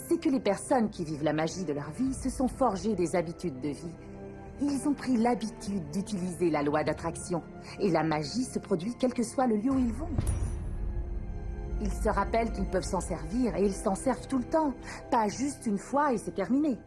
c'est que les personnes qui vivent la magie de leur vie se sont forgées des habitudes de vie. Ils ont pris l'habitude d'utiliser la loi d'attraction. Et la magie se produit quel que soit le lieu où ils vont. Ils se rappellent qu'ils peuvent s'en servir, et ils s'en servent tout le temps. Pas juste une fois et c'est terminé.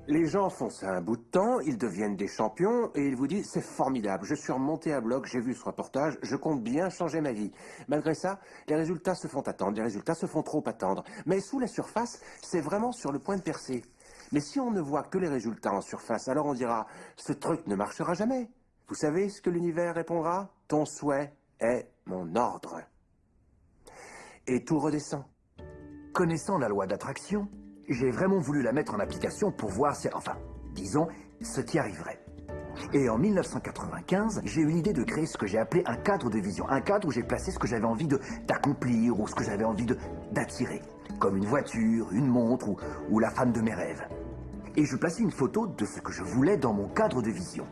Les gens font ça un bout de temps, ils deviennent des champions, et ils vous disent « c'est formidable, je suis remonté à bloc, j'ai vu ce reportage, je compte bien changer ma vie ». Malgré ça, les résultats se font attendre, les résultats se font trop attendre. Mais sous la surface, c'est vraiment sur le point de percer. Mais si on ne voit que les résultats en surface, alors on dira « ce truc ne marchera jamais ». Vous savez ce que l'univers répondra? « Ton souhait est mon ordre ». Et tout redescend. Connaissant la loi d'attraction, j'ai vraiment voulu la mettre en application pour voir disons, ce qui arriverait. Et en 1995, j'ai eu l'idée de créer ce que j'ai appelé un cadre de vision. Un cadre où j'ai placé ce que j'avais envie d'accomplir ou ce que j'avais envie d'attirer. Comme une voiture, une montre ou la femme de mes rêves. Et je plaçais une photo de ce que je voulais dans mon cadre de vision.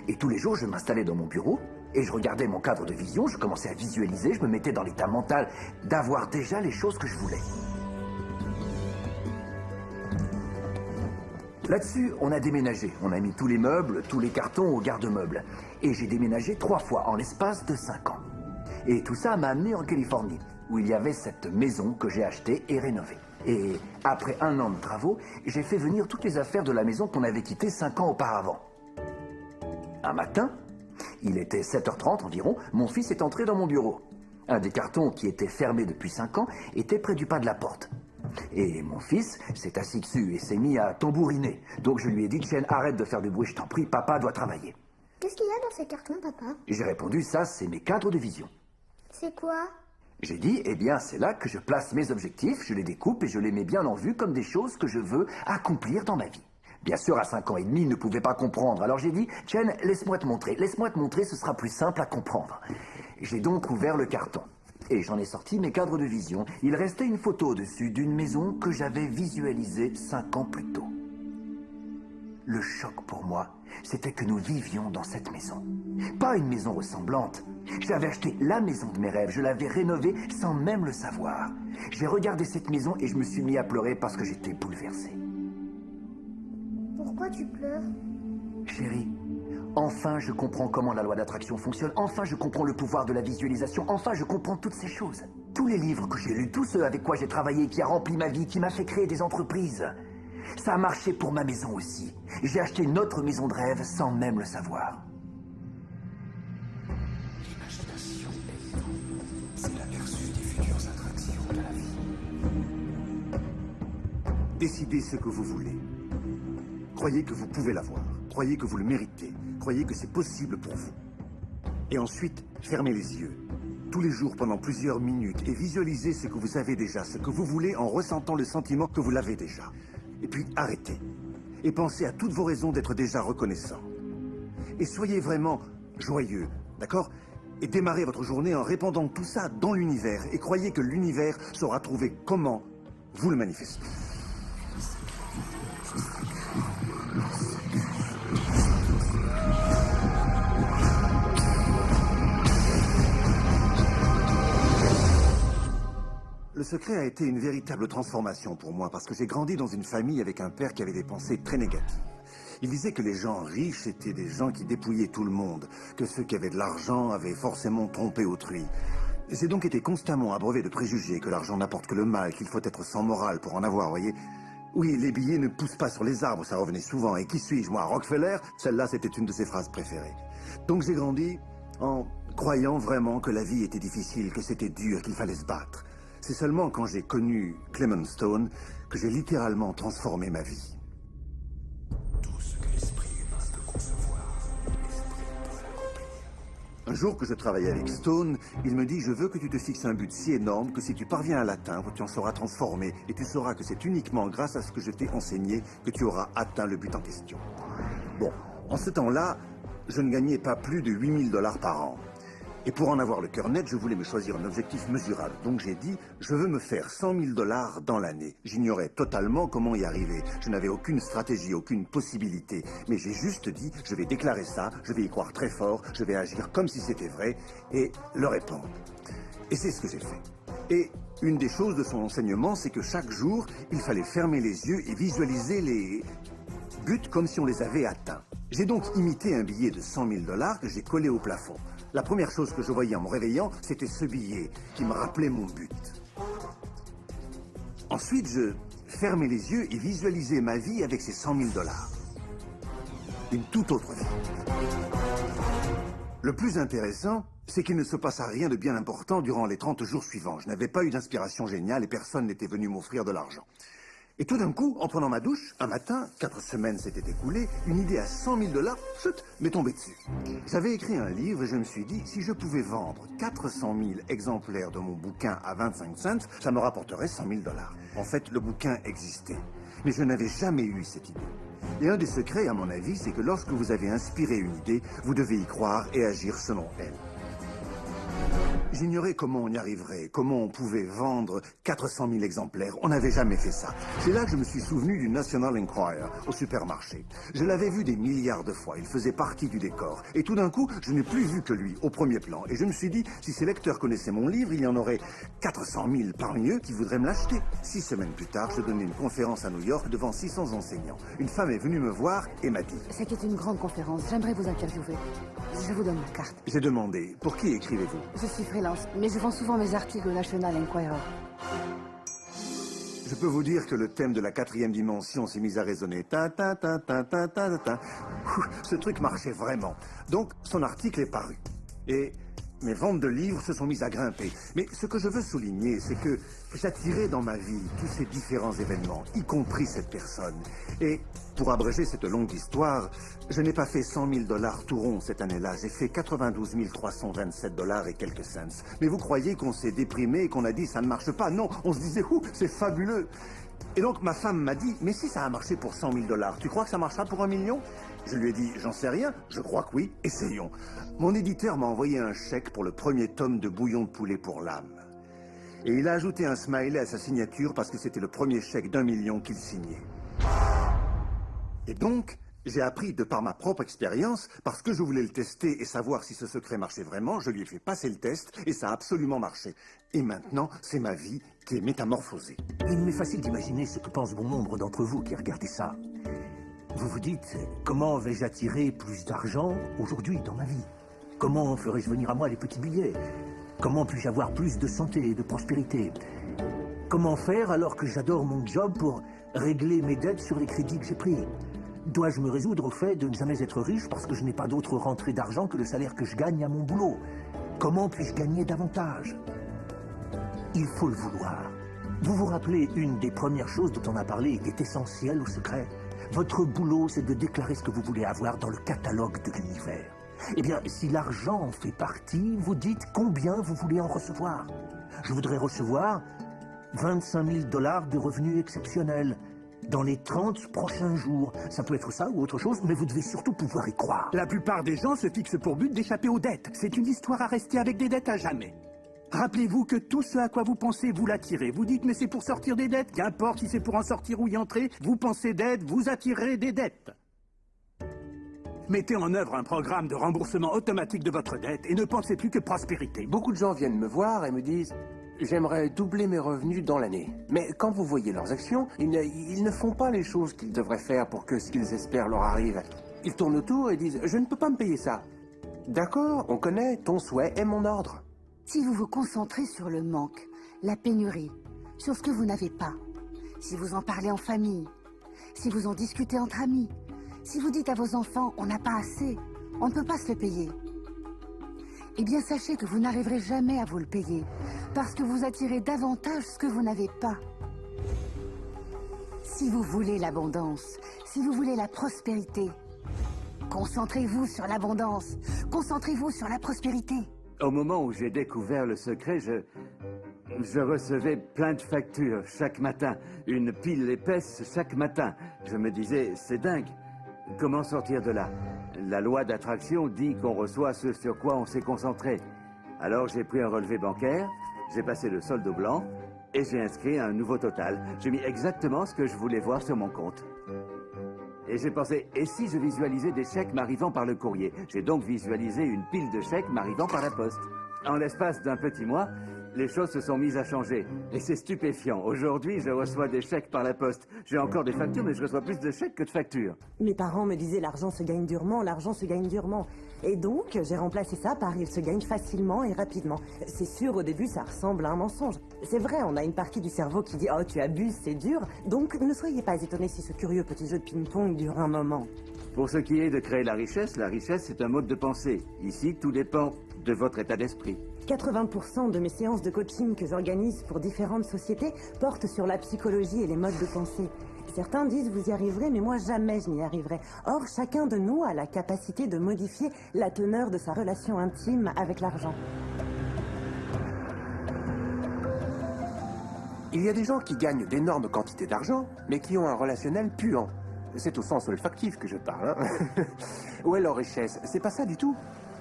Et tous les jours, je m'installais dans mon bureau et je regardais mon cadre de vision, je commençais à visualiser, je me mettais dans l'état mental d'avoir déjà les choses que je voulais. Là-dessus, on a déménagé. On a mis tous les meubles, tous les cartons au garde-meubles. Et j'ai déménagé 3 fois en l'espace de 5 ans. Et tout ça m'a amené en Californie, où il y avait cette maison que j'ai achetée et rénovée. Et après 1 an de travaux, j'ai fait venir toutes les affaires de la maison qu'on avait quittée 5 ans auparavant. Un matin, il était 7h30 environ, mon fils est entré dans mon bureau. Un des cartons qui était fermé depuis 5 ans était près du pas de la porte. Et mon fils s'est assis dessus et s'est mis à tambouriner. Donc je lui ai dit, Chen, arrête de faire du bruit, je t'en prie, papa doit travailler. Qu'est-ce qu'il y a dans ces cartons, papa? J'ai répondu, ça c'est mes cadres de vision. C'est quoi? J'ai dit, eh bien c'est là que je place mes objectifs, je les découpe et je les mets bien en vue comme des choses que je veux accomplir dans ma vie. Bien sûr, à 5 ans et demi, il ne pouvait pas comprendre. Alors j'ai dit, Chen, laisse-moi te montrer, ce sera plus simple à comprendre. J'ai donc ouvert le carton. Et j'en ai sorti mes cadres de vision. Il restait une photo dessus d'une maison que j'avais visualisée 5 ans plus tôt. Le choc pour moi, c'était que nous vivions dans cette maison. Pas une maison ressemblante. J'avais acheté la maison de mes rêves, je l'avais rénovée sans même le savoir. J'ai regardé cette maison et je me suis mis à pleurer parce que j'étais bouleversé. Pourquoi tu pleures? Chérie, enfin je comprends comment la loi d'attraction fonctionne, enfin je comprends le pouvoir de la visualisation, enfin je comprends toutes ces choses. Tous les livres que j'ai lus, tous ceux avec quoi j'ai travaillé, qui a rempli ma vie, qui m'a fait créer des entreprises. Ça a marché pour ma maison aussi. J'ai acheté une autre maison de rêve sans même le savoir. L'imagination est tout. C'est l'aperçu des futures attractions de la vie. décidez ce que vous voulez. Croyez que vous pouvez l'avoir. Croyez que vous le méritez. Croyez que c'est possible pour vous. Et ensuite, fermez les yeux. Tous les jours pendant plusieurs minutes et visualisez ce que vous avez déjà, ce que vous voulez en ressentant le sentiment que vous l'avez déjà. Et puis arrêtez. Et pensez à toutes vos raisons d'être déjà reconnaissant. Et soyez vraiment joyeux, d'accord? Et démarrez votre journée en répandant tout ça dans l'univers. Et croyez que l'univers saura trouver comment vous le manifester. Le secret a été une véritable transformation pour moi parce que j'ai grandi dans une famille avec un père qui avait des pensées très négatives. Il disait que les gens riches étaient des gens qui dépouillaient tout le monde, que ceux qui avaient de l'argent avaient forcément trompé autrui. J'ai donc été constamment abreuvé de préjugés que l'argent n'apporte que le mal, qu'il faut être sans morale pour en avoir, voyez. Oui, les billets ne poussent pas sur les arbres, ça revenait souvent. Et qui suis-je, moi, Rockefeller? Celle-là, c'était une de ses phrases préférées. Donc j'ai grandi en croyant vraiment que la vie était difficile, que c'était dur, qu'il fallait se battre. C'est seulement quand j'ai connu Clement Stone que j'ai littéralement transformé ma vie. Tout ce que l'esprit humain peut concevoir, l'esprit peut l'accomplir. Un jour que je travaillais avec Stone, il me dit « Je veux que tu te fixes un but si énorme que si tu parviens à l'atteindre, tu en seras transformé et tu sauras que c'est uniquement grâce à ce que je t'ai enseigné que tu auras atteint le but en question. » Bon, en ce temps-là, je ne gagnais pas plus de 8 000 $ par an. Et pour en avoir le cœur net, je voulais me choisir un objectif mesurable. Donc j'ai dit, je veux me faire 100 000 $ dans l'année. J'ignorais totalement comment y arriver. Je n'avais aucune stratégie, aucune possibilité. Mais j'ai juste dit, je vais déclarer ça, je vais y croire très fort, je vais agir comme si c'était vrai et le répandre. Et c'est ce que j'ai fait. Et une des choses de son enseignement, c'est que chaque jour, il fallait fermer les yeux et visualiser les buts comme si on les avait atteints. J'ai donc imité un billet de 100 000 $ que j'ai collé au plafond. La première chose que je voyais en me réveillant, c'était ce billet qui me rappelait mon but. Ensuite, je fermais les yeux et visualisais ma vie avec ces 100 000 $. Une toute autre vie. Le plus intéressant, c'est qu'il ne se passa rien de bien important durant les 30 jours suivants. Je n'avais pas eu d'inspiration géniale et personne n'était venu m'offrir de l'argent. Et tout d'un coup, en prenant ma douche, un matin, 4 semaines s'étaient écoulées, une idée à 100 000 $, chut, m'est tombée dessus. J'avais écrit un livre et je me suis dit, si je pouvais vendre 400 000 exemplaires de mon bouquin à 25 cents, ça me rapporterait 100 000 $. En fait, le bouquin existait. Mais je n'avais jamais eu cette idée. Et un des secrets, à mon avis, c'est que lorsque vous avez inspiré une idée, vous devez y croire et agir selon elle. J'ignorais comment on y arriverait, comment on pouvait vendre 400 000 exemplaires. On n'avait jamais fait ça. C'est là que je me suis souvenu du National Enquirer au supermarché. Je l'avais vu des milliards de fois. Il faisait partie du décor. Et tout d'un coup, je n'ai plus vu que lui au premier plan. Et je me suis dit, si ces lecteurs connaissaient mon livre, il y en aurait 400 000 parmi eux qui voudraient me l'acheter. 6 semaines plus tard, je donnais une conférence à New York devant 600 enseignants. Une femme est venue me voir et m'a dit... C'était une grande conférence. J'aimerais vous interviewer. Je vous donne ma carte. J'ai demandé, pour qui écrivez-vous? Je suis freelance, mais je vends souvent mes articles au National Enquirer. Je peux vous dire que le thème de la 4e dimension s'est mis à résonner. Ta ta ta ta ta ta ta. Ce truc marchait vraiment. Donc, son article est paru. Et mes ventes de livres se sont mises à grimper. Mais ce que je veux souligner, c'est que j'attirais dans ma vie tous ces différents événements, y compris cette personne. Et pour abréger cette longue histoire, je n'ai pas fait 100 000 $ tout rond cette année-là. J'ai fait 92 327 $ et quelques cents. Mais vous croyez qu'on s'est déprimé et qu'on a dit ça ne marche pas? Non, on se disait, c'est fabuleux. Et donc ma femme m'a dit, mais si ça a marché pour 100 000 $, tu crois que ça marchera pour 1 million? Je lui ai dit, j'en sais rien, je crois que oui, essayons. Mon éditeur m'a envoyé un chèque pour le premier tome de Bouillon de poulet pour l'âme. Et il a ajouté un smiley à sa signature parce que c'était le premier chèque d'1 million qu'il signait. Et donc, j'ai appris de par ma propre expérience, parce que je voulais le tester et savoir si ce secret marchait vraiment, je lui ai fait passer le test et ça a absolument marché. Et maintenant, c'est ma vie qui est métamorphosée. Il m'est facile d'imaginer ce que pense bon nombre d'entre vous qui regardez ça. Vous vous dites, comment vais-je attirer plus d'argent aujourd'hui dans ma vie? Comment ferai-je venir à moi les petits billets? Comment puis-je avoir plus de santé et de prospérité? Comment faire alors que j'adore mon job pour régler mes dettes sur les crédits que j'ai pris? Dois-je me résoudre au fait de ne jamais être riche parce que je n'ai pas d'autre rentrée d'argent que le salaire que je gagne à mon boulot? Comment puis-je gagner davantage? Il faut le vouloir. Vous vous rappelez une des premières choses dont on a parlé et qui est essentielle au secret? Votre boulot, c'est de déclarer ce que vous voulez avoir dans le catalogue de l'univers. Eh bien, si l'argent en fait partie, vous dites combien vous voulez en recevoir. Je voudrais recevoir 25 000 $ de revenus exceptionnels dans les 30 prochains jours. Ça peut être ça ou autre chose, mais vous devez surtout pouvoir y croire. La plupart des gens se fixent pour but d'échapper aux dettes. C'est une histoire à rester avec des dettes à jamais. Rappelez-vous que tout ce à quoi vous pensez, vous l'attirez. Vous dites, mais c'est pour sortir des dettes. Qu'importe si c'est pour en sortir ou y entrer, vous pensez dette, vous attirez des dettes. Mettez en œuvre un programme de remboursement automatique de votre dette et ne pensez plus que prospérité. Beaucoup de gens viennent me voir et me disent « J'aimerais doubler mes revenus dans l'année. » Mais quand vous voyez leurs actions, ils ne font pas les choses qu'ils devraient faire pour que ce qu'ils espèrent leur arrive. Ils tournent autour et disent « Je ne peux pas me payer ça. » D'accord, on connaît, ton souhait est mon ordre. Si vous vous concentrez sur le manque, la pénurie, sur ce que vous n'avez pas, si vous en parlez en famille, si vous en discutez entre amis, si vous dites à vos enfants « on n'a pas assez, on ne peut pas se le payer », eh bien sachez que vous n'arriverez jamais à vous le payer, parce que vous attirez davantage ce que vous n'avez pas. Si vous voulez l'abondance, si vous voulez la prospérité, concentrez-vous sur l'abondance, concentrez-vous sur la prospérité. Au moment où j'ai découvert le secret, je recevais plein de factures chaque matin, une pile épaisse chaque matin. Je me disais, c'est dingue. Comment sortir de là? La loi d'attraction dit qu'on reçoit ce sur quoi on s'est concentré. Alors j'ai pris un relevé bancaire, j'ai passé le solde au blanc et j'ai inscrit un nouveau total. J'ai mis exactement ce que je voulais voir sur mon compte. Et j'ai pensé, et si je visualisais des chèques m'arrivant par le courrier? J'ai donc visualisé une pile de chèques m'arrivant par la poste. En l'espace d'un petit mois, les choses se sont mises à changer. Et c'est stupéfiant. Aujourd'hui, je reçois des chèques par la poste. J'ai encore des factures, mais je reçois plus de chèques que de factures. Mes parents me disaient l'argent se gagne durement, l'argent se gagne durement. Et donc, j'ai remplacé ça par il se gagne facilement et rapidement. C'est sûr, au début, ça ressemble à un mensonge. C'est vrai, on a une partie du cerveau qui dit « Oh, tu abuses, c'est dur ». Donc, ne soyez pas étonnés si ce curieux petit jeu de ping-pong dure un moment. Pour ce qui est de créer la richesse, c'est un mode de pensée. Ici, tout dépend de votre état d'esprit. 80% de mes séances de coaching que j'organise pour différentes sociétés portent sur la psychologie et les modes de pensée. Certains disent vous y arriverez, mais moi jamais je n'y arriverai. Or, chacun de nous a la capacité de modifier la teneur de sa relation intime avec l'argent. Il y a des gens qui gagnent d'énormes quantités d'argent, mais qui ont un relationnel puant. C'est au sens olfactif que je parle. Hein. Où est leur richesse? C'est pas ça du tout.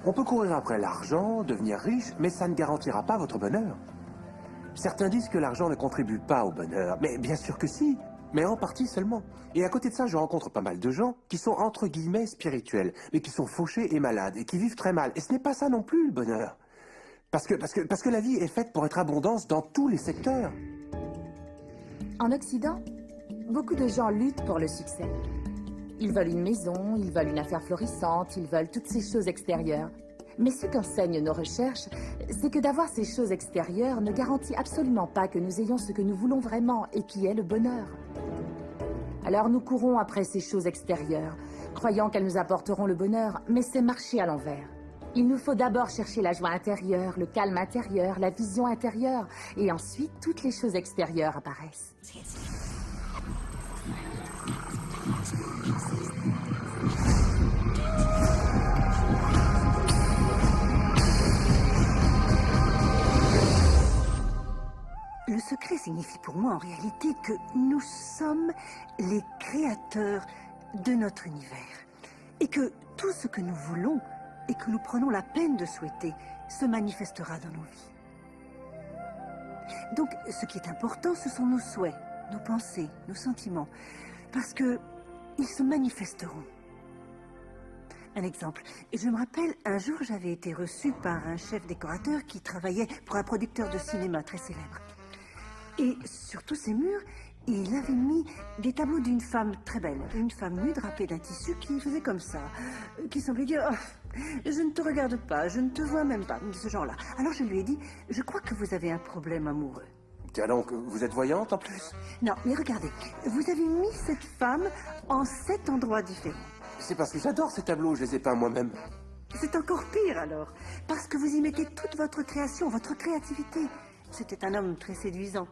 On peut courir après l'argent, devenir riche, mais ça ne garantira pas votre bonheur. Certains disent que l'argent ne contribue pas au bonheur, mais bien sûr que si, mais en partie seulement. Et à côté de ça, je rencontre pas mal de gens qui sont entre guillemets spirituels, mais qui sont fauchés et malades, et qui vivent très mal. Et ce n'est pas ça non plus, le bonheur. Parce que la vie est faite pour être abondance dans tous les secteurs. En Occident, beaucoup de gens luttent pour le succès. Ils veulent une maison, ils veulent une affaire florissante, ils veulent toutes ces choses extérieures. Mais ce qu'enseignent nos recherches, c'est que d'avoir ces choses extérieures ne garantit absolument pas que nous ayons ce que nous voulons vraiment et qui est le bonheur. Alors nous courons après ces choses extérieures, croyant qu'elles nous apporteront le bonheur, mais c'est marcher à l'envers. Il nous faut d'abord chercher la joie intérieure, le calme intérieur, la vision intérieure, et ensuite toutes les choses extérieures apparaissent. Le secret signifie pour moi en réalité que nous sommes les créateurs de notre univers. Et que tout ce que nous voulons et que nous prenons la peine de souhaiter se manifestera dans nos vies. Donc, ce qui est important, ce sont nos souhaits, nos pensées, nos sentiments. Parce que ils se manifesteront. Un exemple. Je me rappelle, un jour, j'avais été reçue par un chef décorateur qui travaillait pour un producteur de cinéma très célèbre. Et sur tous ces murs, il avait mis des tableaux d'une femme très belle. Une femme nue drapée d'un tissu qui faisait comme ça. Qui semblait dire oh, « Je ne te regarde pas, je ne te vois même pas », de ce genre-là. Alors je lui ai dit « Je crois que vous avez un problème amoureux. » Tiens donc, vous êtes voyante en plus? Non, mais regardez, vous avez mis cette femme en 7 endroits différents. C'est parce que j'adore ces tableaux, je les ai peints moi-même. C'est encore pire alors, parce que vous y mettez toute votre création, votre créativité. C'était un homme très séduisant.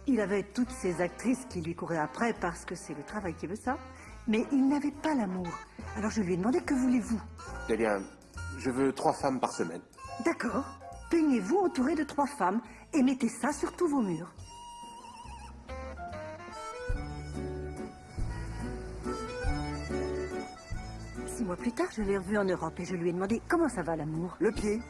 Il avait toutes ces actrices qui lui couraient après parce que c'est le travail qui veut ça. Mais il n'avait pas l'amour. Alors je lui ai demandé que voulez-vous? Eh bien, je veux 3 femmes par semaine. D'accord. Peignez-vous entouré de 3 femmes et mettez ça sur tous vos murs. Six mois plus tard, je l'ai revu en Europe et je lui ai demandé comment ça va l'amour. Le pied.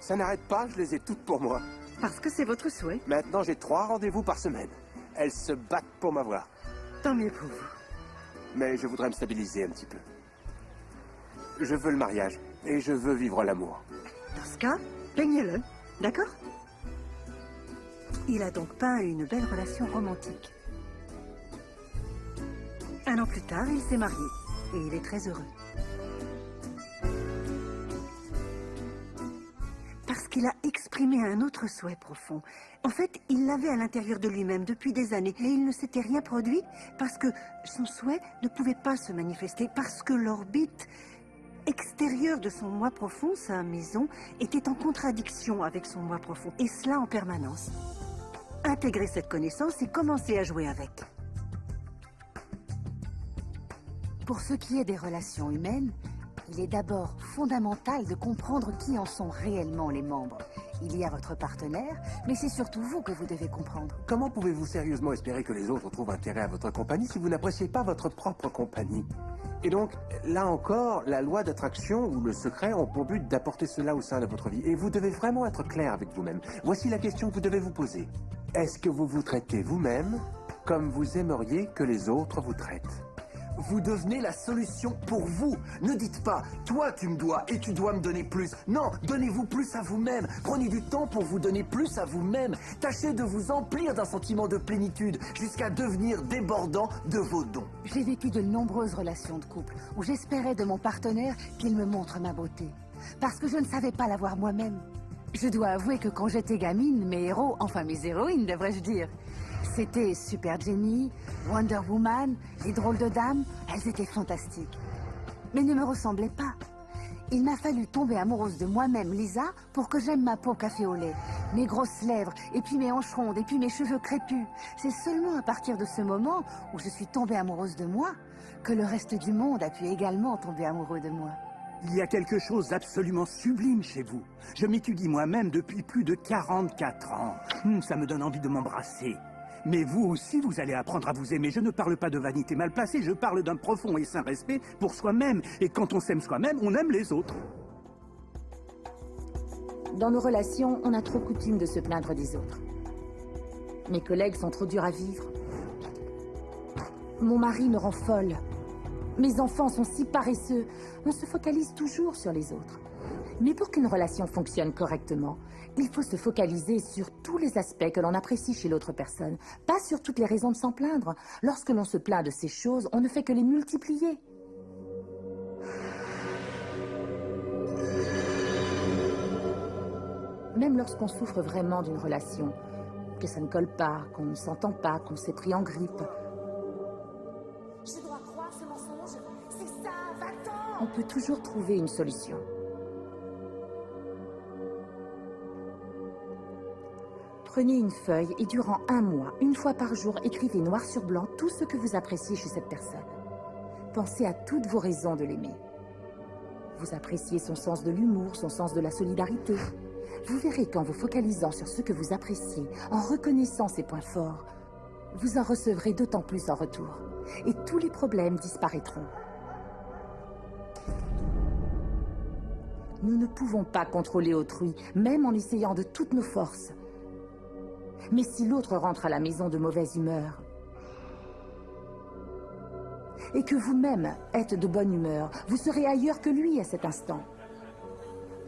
Ça n'arrête pas, je les ai toutes pour moi. Parce que c'est votre souhait. Maintenant, j'ai 3 rendez-vous par semaine. Elles se battent pour m'avoir. Tant mieux pour vous. Mais je voudrais me stabiliser un petit peu. Je veux le mariage et je veux vivre l'amour. Dans ce cas, peignez-le, d'accord? Il a donc peint une belle relation romantique. 1 an plus tard, il s'est marié et il est très heureux. Parce qu'il a exprimé un autre souhait profond. En fait, il l'avait à l'intérieur de lui-même depuis des années, mais il ne s'était rien produit parce que son souhait ne pouvait pas se manifester, parce que l'orbite extérieure de son moi profond, sa maison, était en contradiction avec son moi profond, et cela en permanence. Intégrer cette connaissance et commencer à jouer avec. Pour ce qui est des relations humaines, il est d'abord fondamental de comprendre qui en sont réellement les membres. Il y a votre partenaire, mais c'est surtout vous que vous devez comprendre. Comment pouvez-vous sérieusement espérer que les autres trouvent intérêt à votre compagnie si vous n'appréciez pas votre propre compagnie? Et donc, là encore, la loi d'attraction ou le secret ont pour but d'apporter cela au sein de votre vie. Et vous devez vraiment être clair avec vous-même. Voici la question que vous devez vous poser. Est-ce que vous vous traitez vous-même comme vous aimeriez que les autres vous traitent? Vous devenez la solution pour vous. Ne dites pas « toi tu me dois et tu dois me donner plus ». Non, donnez-vous plus à vous-même. Prenez du temps pour vous donner plus à vous-même. Tâchez de vous emplir d'un sentiment de plénitude jusqu'à devenir débordant de vos dons. J'ai vécu de nombreuses relations de couple où j'espérais de mon partenaire qu'il me montre ma beauté. Parce que je ne savais pas la voir moi-même. Je dois avouer que quand j'étais gamine, mes héros, enfin mes héroïnes devrais-je dire, c'était Super Jenny, Wonder Woman, les drôles de dames, elles étaient fantastiques. Mais ne me ressemblaient pas. Il m'a fallu tomber amoureuse de moi-même, Lisa, pour que j'aime ma peau café au lait, mes grosses lèvres, et puis mes hanches rondes, et puis mes cheveux crépus. C'est seulement à partir de ce moment où je suis tombée amoureuse de moi que le reste du monde a pu également tomber amoureux de moi. Il y a quelque chose d'absolument sublime chez vous. Je m'étudie moi-même depuis plus de 44 ans. Ça me donne envie de m'embrasser. Mais vous aussi, vous allez apprendre à vous aimer. Je ne parle pas de vanité mal placée, je parle d'un profond et sain respect pour soi-même. Et quand on s'aime soi-même, on aime les autres. Dans nos relations, on a trop coutume de se plaindre des autres. Mes collègues sont trop durs à vivre. Mon mari me rend folle. Mes enfants sont si paresseux. On se focalise toujours sur les autres. Mais pour qu'une relation fonctionne correctement, il faut se focaliser sur tous les aspects que l'on apprécie chez l'autre personne, pas sur toutes les raisons de s'en plaindre. Lorsque l'on se plaint de ces choses, on ne fait que les multiplier. Même lorsqu'on souffre vraiment d'une relation, que ça ne colle pas, qu'on ne s'entend pas, qu'on s'est pris en grippe, Je dois croire ce mensonge. C'est ça, va-t'en! on peut toujours trouver une solution. Prenez une feuille et durant 1 mois, 1 fois par jour, écrivez noir sur blanc tout ce que vous appréciez chez cette personne. Pensez à toutes vos raisons de l'aimer. Vous appréciez son sens de l'humour, son sens de la solidarité. Vous verrez qu'en vous focalisant sur ce que vous appréciez, en reconnaissant ses points forts, vous en recevrez d'autant plus en retour. Et tous les problèmes disparaîtront. Nous ne pouvons pas contrôler autrui, même en essayant de toutes nos forces. Mais si l'autre rentre à la maison de mauvaise humeur, et que vous-même êtes de bonne humeur, vous serez ailleurs que lui à cet instant.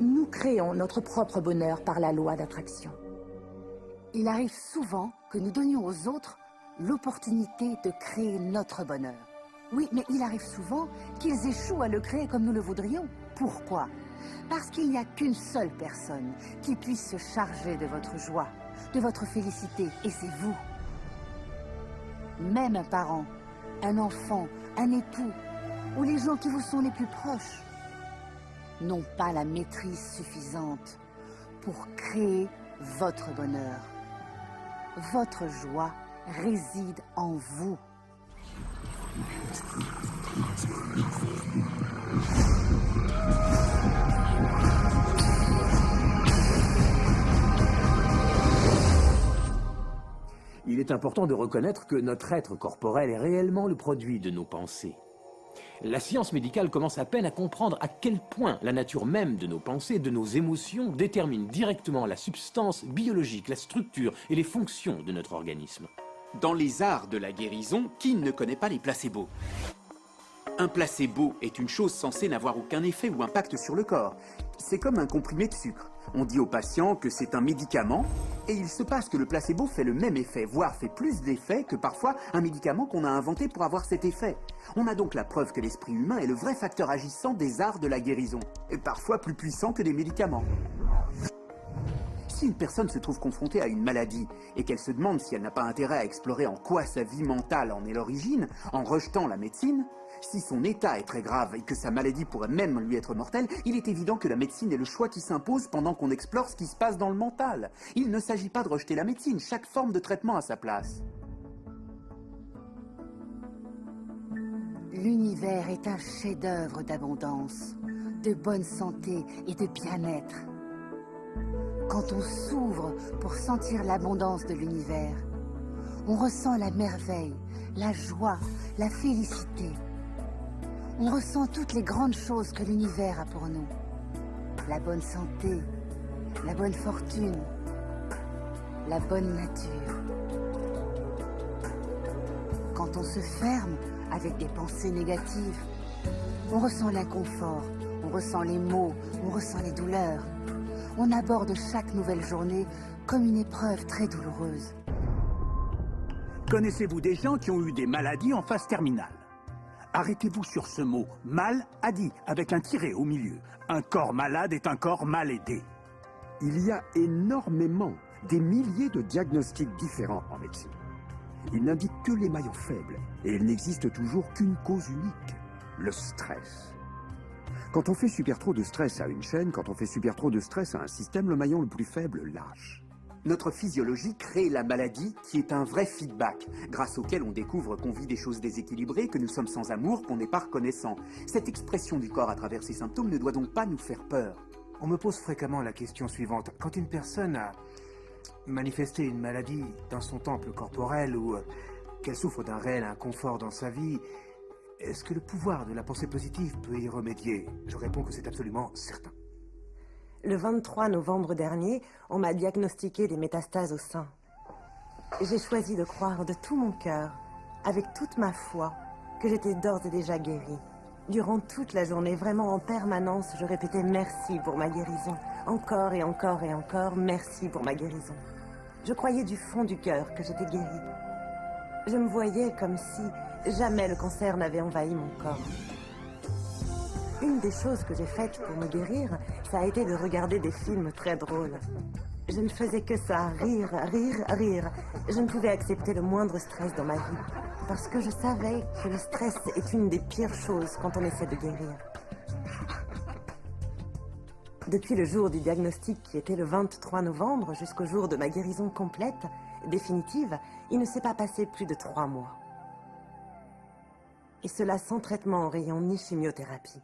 Nous créons notre propre bonheur par la loi d'attraction. Il arrive souvent que nous donnions aux autres l'opportunité de créer notre bonheur. Oui, mais il arrive souvent qu'ils échouent à le créer comme nous le voudrions. Pourquoi? Parce qu'il n'y a qu'une seule personne qui puisse se charger de votre joie, de votre félicité, et c'est vous. Même un parent, un enfant, un époux, ou les gens qui vous sont les plus proches, n'ont pas la maîtrise suffisante pour créer votre bonheur. Votre joie réside en vous. Il est important de reconnaître que notre être corporel est réellement le produit de nos pensées. La science médicale commence à peine à comprendre à quel point la nature même de nos pensées, de nos émotions, détermine directement la substance biologique, la structure et les fonctions de notre organisme. Dans les arts de la guérison, qui ne connaît pas les placebos? Un placebo est une chose censée n'avoir aucun effet ou impact sur le corps. C'est comme un comprimé de sucre. On dit au patient que c'est un médicament, et il se passe que le placebo fait le même effet, voire fait plus d'effet que parfois un médicament qu'on a inventé pour avoir cet effet. On a donc la preuve que l'esprit humain est le vrai facteur agissant des arts de la guérison, et parfois plus puissant que des médicaments. Si une personne se trouve confrontée à une maladie et qu'elle se demande si elle n'a pas intérêt à explorer en quoi sa vie mentale en est l'origine, en rejetant la médecine, si son état est très grave et que sa maladie pourrait même lui être mortelle, il est évident que la médecine est le choix qui s'impose pendant qu'on explore ce qui se passe dans le mental. Il ne s'agit pas de rejeter la médecine, chaque forme de traitement a sa place. L'univers est un chef-d'œuvre d'abondance, de bonne santé et de bien-être. Quand on s'ouvre pour sentir l'abondance de l'univers, on ressent la merveille, la joie, la félicité. On ressent toutes les grandes choses que l'univers a pour nous. La bonne santé, la bonne fortune, la bonne nature. Quand on se ferme avec des pensées négatives, on ressent l'inconfort, on ressent les maux, on ressent les douleurs. On aborde chaque nouvelle journée comme une épreuve très douloureuse. Connaissez-vous des gens qui ont eu des maladies en phase terminale? Arrêtez-vous sur ce mot « mal-adi » avec un tiret au milieu. Un corps malade est un corps mal aidé. Il y a énormément, des milliers de diagnostics différents en médecine. Ils n'indiquent que les maillons faibles, et il n'existe toujours qu'une cause unique, le stress. Quand on fait super trop de stress à une chaîne, quand on fait super trop de stress à un système, le maillon le plus faible lâche. Notre physiologie crée la maladie qui est un vrai feedback, grâce auquel on découvre qu'on vit des choses déséquilibrées, que nous sommes sans amour, qu'on n'est pas reconnaissant. Cette expression du corps à travers ces symptômes ne doit donc pas nous faire peur. On me pose fréquemment la question suivante. Quand une personne a manifesté une maladie dans son temple corporel ou qu'elle souffre d'un réel inconfort dans sa vie, est-ce que le pouvoir de la pensée positive peut y remédier? Je réponds que c'est absolument certain. Le 23 novembre dernier, on m'a diagnostiqué des métastases au sein. J'ai choisi de croire de tout mon cœur, avec toute ma foi, que j'étais d'ores et déjà guérie. Durant toute la journée, vraiment en permanence, je répétais merci pour ma guérison. Encore et encore et encore, merci pour ma guérison. Je croyais du fond du cœur que j'étais guérie. Je me voyais comme si jamais le cancer n'avait envahi mon corps. Une des choses que j'ai faites pour me guérir, ça a été de regarder des films très drôles. Je ne faisais que ça, rire, rire, rire. Je ne pouvais accepter le moindre stress dans ma vie, parce que je savais que le stress est une des pires choses quand on essaie de guérir. Depuis le jour du diagnostic, qui était le 23 novembre, jusqu'au jour de ma guérison complète, définitive, il ne s'est pas passé plus de 3 mois. Et cela sans traitement en rayon ni chimiothérapie.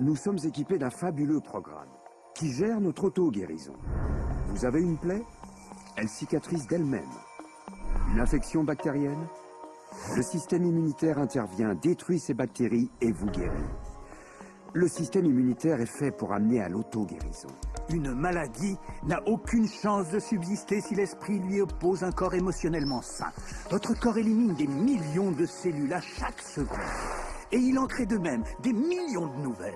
Nous sommes équipés d'un fabuleux programme qui gère notre auto-guérison. Vous avez une plaie? Elle cicatrise d'elle-même. Une infection bactérienne? Le système immunitaire intervient, détruit ces bactéries et vous guérit. Le système immunitaire est fait pour amener à l'auto-guérison. Une maladie n'a aucune chance de subsister si l'esprit lui oppose un corps émotionnellement sain. Votre corps élimine des millions de cellules à chaque seconde. Et il en crée de même des millions de nouvelles.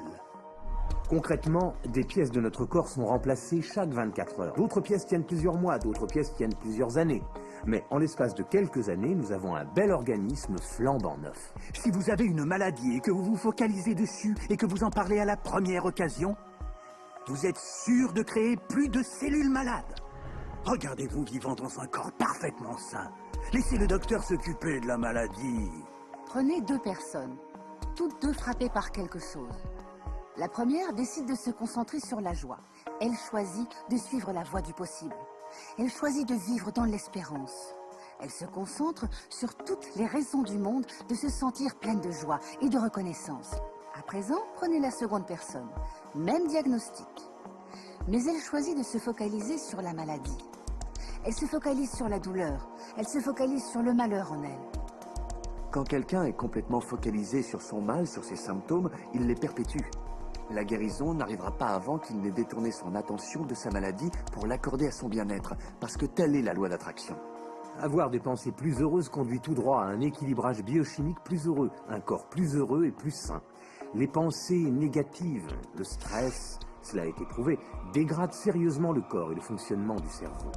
Concrètement, des pièces de notre corps sont remplacées chaque 24 heures. D'autres pièces tiennent plusieurs mois, d'autres pièces tiennent plusieurs années. Mais en l'espace de quelques années, nous avons un bel organisme flambant neuf. Si vous avez une maladie et que vous vous focalisez dessus et que vous en parlez à la première occasion, vous êtes sûr de créer plus de cellules malades. Regardez-vous vivant dans un corps parfaitement sain. Laissez le docteur s'occuper de la maladie. Prenez 2 personnes, toutes 2 frappées par quelque chose. La première décide de se concentrer sur la joie. Elle choisit de suivre la voie du possible. Elle choisit de vivre dans l'espérance. Elle se concentre sur toutes les raisons du monde de se sentir pleine de joie et de reconnaissance. À présent, prenez la seconde personne. Même diagnostic. Mais elle choisit de se focaliser sur la maladie. Elle se focalise sur la douleur. Elle se focalise sur le malheur en elle. Quand quelqu'un est complètement focalisé sur son mal, sur ses symptômes, il les perpétue. La guérison n'arrivera pas avant qu'il n'ait détourné son attention de sa maladie pour l'accorder à son bien-être, parce que telle est la loi d'attraction. Avoir des pensées plus heureuses conduit tout droit à un équilibrage biochimique plus heureux, un corps plus heureux et plus sain. Les pensées négatives, le stress, cela a été prouvé, dégradent sérieusement le corps et le fonctionnement du cerveau.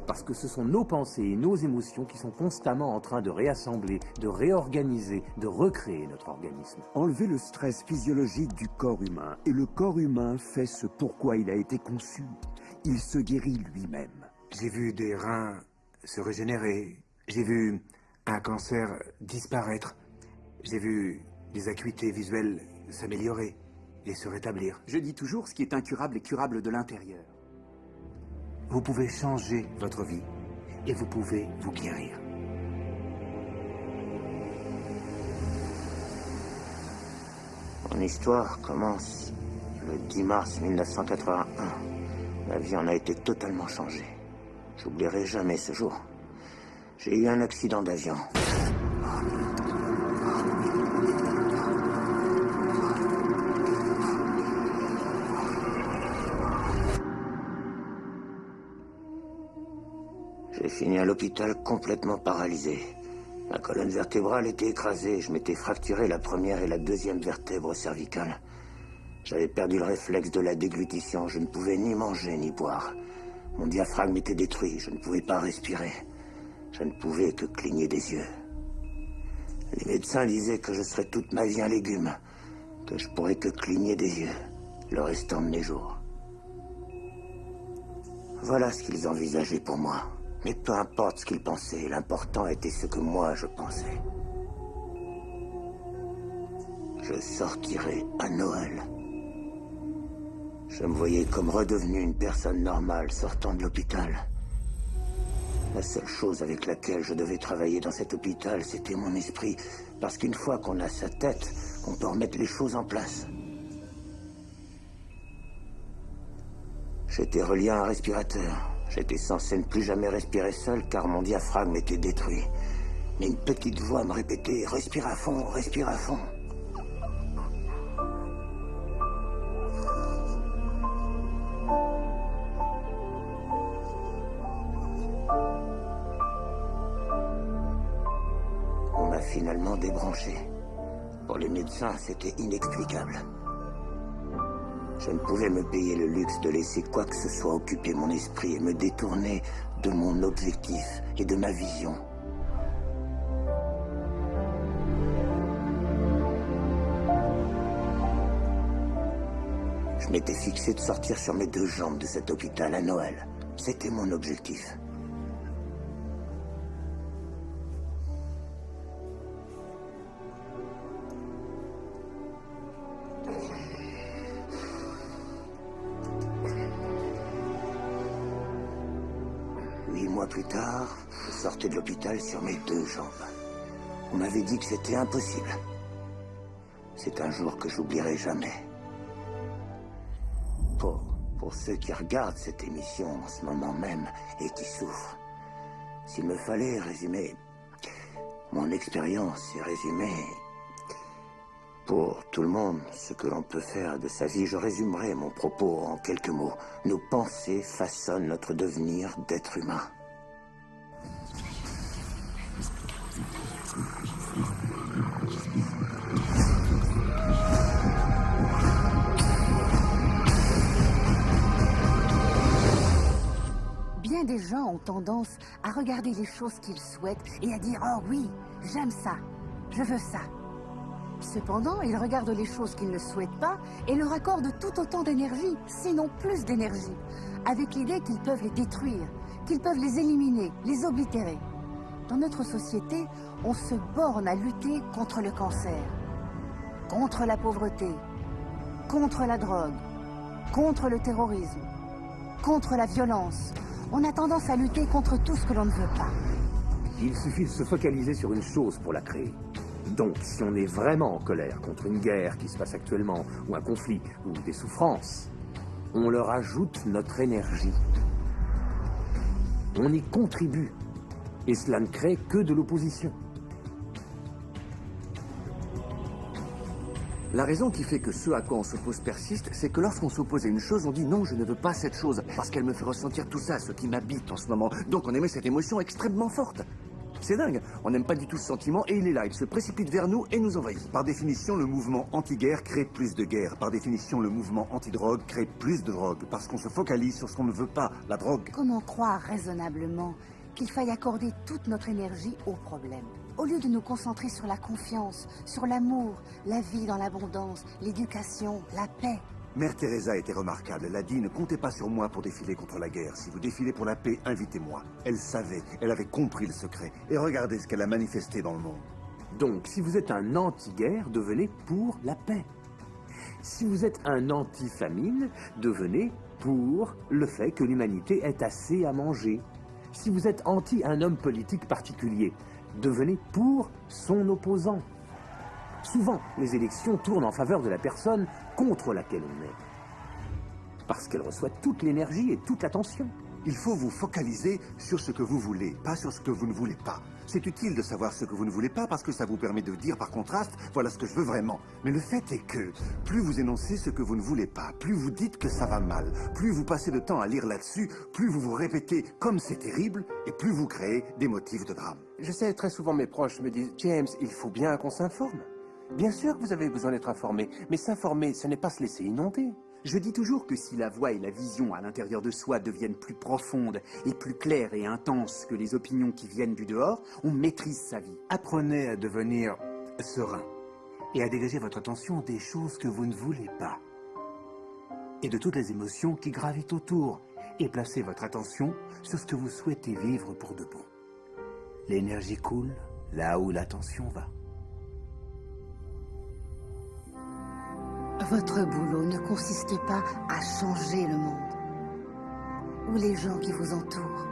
Parce que ce sont nos pensées et nos émotions qui sont constamment en train de réassembler, de réorganiser, de recréer notre organisme. Enlever le stress physiologique du corps humain, et le corps humain fait ce pourquoi il a été conçu. Il se guérit lui-même. J'ai vu des reins se régénérer. J'ai vu un cancer disparaître. J'ai vu des acuités visuelles s'améliorer et se rétablir. Je dis toujours, ce qui est incurable est curable de l'intérieur. Vous pouvez changer votre vie et vous pouvez vous guérir. Mon histoire commence le 10 mars 1981. Ma vie en a été totalement changée. J'oublierai jamais ce jour. J'ai eu un accident d'avion. J'ai fini à l'hôpital complètement paralysé. Ma colonne vertébrale était écrasée. Je m'étais fracturé la première et la deuxième vertèbre cervicale. J'avais perdu le réflexe de la déglutition. Je ne pouvais ni manger ni boire. Mon diaphragme était détruit. Je ne pouvais pas respirer. Je ne pouvais que cligner des yeux. Les médecins disaient que je serais toute ma vie un légume, que je pourrais que cligner des yeux le restant de mes jours. Voilà ce qu'ils envisageaient pour moi. Mais peu importe ce qu'ils pensaient, l'important était ce que moi je pensais. Je sortirais à Noël. Je me voyais comme redevenu une personne normale sortant de l'hôpital. La seule chose avec laquelle je devais travailler dans cet hôpital, c'était mon esprit. Parce qu'une fois qu'on a sa tête, on peut remettre les choses en place. J'étais relié à un respirateur. J'étais censé ne plus jamais respirer seul car mon diaphragme était détruit. Mais une petite voix me répétait « Respire à fond, respire à fond ». On m'a finalement débranché. Pour les médecins, c'était inexplicable. Je ne pouvais me payer le luxe de laisser quoi que ce soit occuper mon esprit et me détourner de mon objectif et de ma vision. Je m'étais fixé de sortir sur mes deux jambes de cet hôpital à Noël. C'était mon objectif. Plus tard, je sortais de l'hôpital sur mes deux jambes. On m'avait dit que c'était impossible. C'est un jour que j'oublierai jamais. Pour ceux qui regardent cette émission en ce moment même et qui souffrent, s'il me fallait résumer mon expérience et résumer pour tout le monde ce que l'on peut faire de sa vie, je résumerai mon propos en quelques mots. Nos pensées façonnent notre devenir d'être humain. Bien des gens ont tendance à regarder les choses qu'ils souhaitent et à dire « Oh oui, j'aime ça, je veux ça ». Cependant, ils regardent les choses qu'ils ne souhaitent pas et leur accordent tout autant d'énergie, sinon plus d'énergie, avec l'idée qu'ils peuvent les détruire, qu'ils peuvent les éliminer, les oblitérer. Dans notre société, on se borne à lutter contre le cancer, contre la pauvreté, contre la drogue, contre le terrorisme, contre la violence. On a tendance à lutter contre tout ce que l'on ne veut pas. Il suffit de se focaliser sur une chose pour la créer. Donc, si on est vraiment en colère contre une guerre qui se passe actuellement, ou un conflit, ou des souffrances, on leur ajoute notre énergie. On y contribue. Et cela ne crée que de l'opposition. La raison qui fait que ce à quoi on s'oppose persiste, c'est que lorsqu'on s'oppose à une chose, on dit non, je ne veux pas cette chose, parce qu'elle me fait ressentir tout ça, ce qui m'habite en ce moment. Donc on émet cette émotion extrêmement forte. C'est dingue, on n'aime pas du tout ce sentiment et il est là, il se précipite vers nous et nous envahit. Par définition, le mouvement anti-guerre crée plus de guerre. Par définition, le mouvement anti-drogue crée plus de drogue, parce qu'on se focalise sur ce qu'on ne veut pas, la drogue. Comment croire raisonnablement qu'il faille accorder toute notre énergie au problème? Au lieu de nous concentrer sur la confiance, sur l'amour, la vie dans l'abondance, l'éducation, la paix. Mère Teresa était remarquable. Elle a dit, ne comptez pas sur moi pour défiler contre la guerre. Si vous défilez pour la paix, invitez-moi. Elle savait, elle avait compris le secret. Et regardez ce qu'elle a manifesté dans le monde. Donc, si vous êtes un anti-guerre, devenez pour la paix. Si vous êtes un anti-famine, devenez pour le fait que l'humanité ait assez à manger. Si vous êtes anti un homme politique particulier, devenez pour son opposant. Souvent, les élections tournent en faveur de la personne contre laquelle on est. Parce qu'elle reçoit toute l'énergie et toute l'attention. Il faut vous focaliser sur ce que vous voulez, pas sur ce que vous ne voulez pas. C'est utile de savoir ce que vous ne voulez pas parce que ça vous permet de dire par contraste, voilà ce que je veux vraiment. Mais le fait est que, plus vous énoncez ce que vous ne voulez pas, plus vous dites que ça va mal, plus vous passez de temps à lire là-dessus, plus vous vous répétez comme c'est terrible, et plus vous créez des motifs de drame. Je sais, très souvent mes proches me disent « James, il faut bien qu'on s'informe. » Bien sûr que vous avez besoin d'être informé, mais s'informer, ce n'est pas se laisser inonder. Je dis toujours que si la voix et la vision à l'intérieur de soi deviennent plus profondes et plus claires et intenses que les opinions qui viennent du dehors, on maîtrise sa vie. Apprenez à devenir serein et à dégager votre attention des choses que vous ne voulez pas et de toutes les émotions qui gravitent autour et placez votre attention sur ce que vous souhaitez vivre pour de bon. L'énergie coule là où l'attention va. Votre boulot ne consiste pas à changer le monde ou les gens qui vous entourent.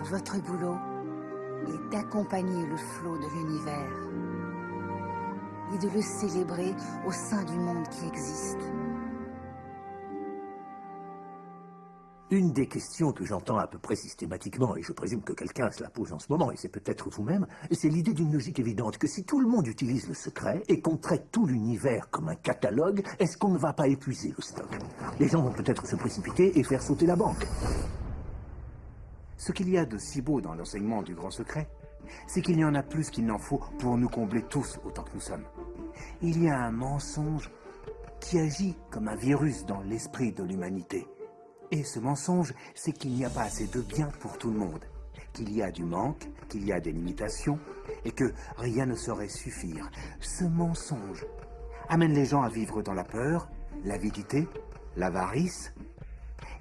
Votre boulot est d'accompagner le flot de l'univers et de le célébrer au sein du monde qui existe. Une des questions que j'entends à peu près systématiquement, et je présume que quelqu'un se la pose en ce moment, et c'est peut-être vous-même, c'est l'idée d'une logique évidente, que si tout le monde utilise le secret, et qu'on traite tout l'univers comme un catalogue, est-ce qu'on ne va pas épuiser le stock? Les gens vont peut-être se précipiter et faire sauter la banque. Ce qu'il y a de si beau dans l'enseignement du grand secret, c'est qu'il y en a plus qu'il n'en faut pour nous combler tous autant que nous sommes. Il y a un mensonge qui agit comme un virus dans l'esprit de l'humanité. Et ce mensonge, c'est qu'il n'y a pas assez de bien pour tout le monde, qu'il y a du manque, qu'il y a des limitations, et que rien ne saurait suffire. Ce mensonge amène les gens à vivre dans la peur, l'avidité, l'avarice,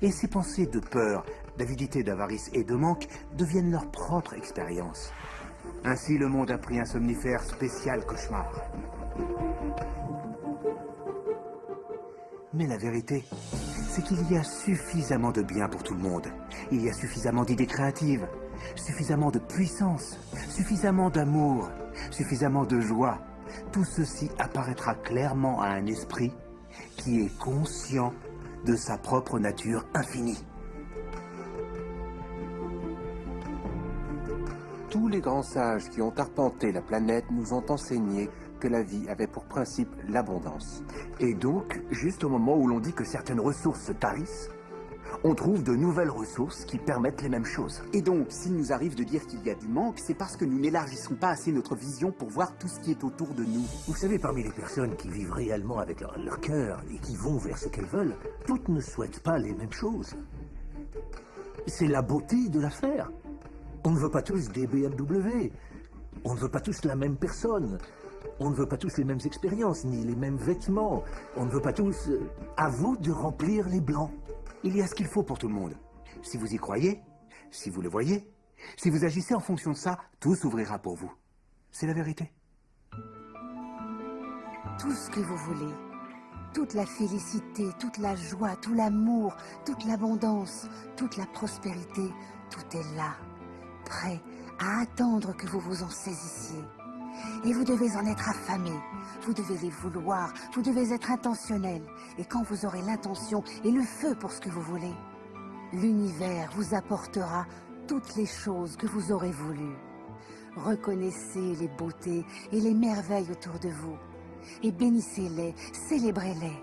et ces pensées de peur, d'avidité, d'avarice et de manque deviennent leur propre expérience. Ainsi, le monde a pris un somnifère spécial cauchemar. Mais la vérité, c'est qu'il y a suffisamment de bien pour tout le monde. Il y a suffisamment d'idées créatives, suffisamment de puissance, suffisamment d'amour, suffisamment de joie. Tout ceci apparaîtra clairement à un esprit qui est conscient de sa propre nature infinie. Tous les grands sages qui ont arpenté la planète nous ont enseigné que la vie avait pour principe l'abondance. Et donc, juste au moment où l'on dit que certaines ressources se tarissent, on trouve de nouvelles ressources qui permettent les mêmes choses. Et donc, s'il nous arrive de dire qu'il y a du manque, c'est parce que nous n'élargissons pas assez notre vision pour voir tout ce qui est autour de nous. Vous savez, parmi les personnes qui vivent réellement avec leur cœur et qui vont vers ce qu'elles veulent, toutes ne souhaitent pas les mêmes choses. C'est la beauté de l'affaire. On ne veut pas tous des BMW. On ne veut pas tous la même personne. On ne veut pas tous les mêmes expériences, ni les mêmes vêtements. On ne veut pas tous... À vous de remplir les blancs. Il y a ce qu'il faut pour tout le monde. Si vous y croyez, si vous le voyez, si vous agissez en fonction de ça, tout s'ouvrira pour vous. C'est la vérité. Tout ce que vous voulez, toute la félicité, toute la joie, tout l'amour, toute l'abondance, toute la prospérité, tout est là, prêt à attendre que vous vous en saisissiez. Et vous devez en être affamé, vous devez les vouloir, vous devez être intentionnel. Et quand vous aurez l'intention et le feu pour ce que vous voulez, l'univers vous apportera toutes les choses que vous aurez voulu. Reconnaissez les beautés et les merveilles autour de vous et bénissez-les, célébrez-les.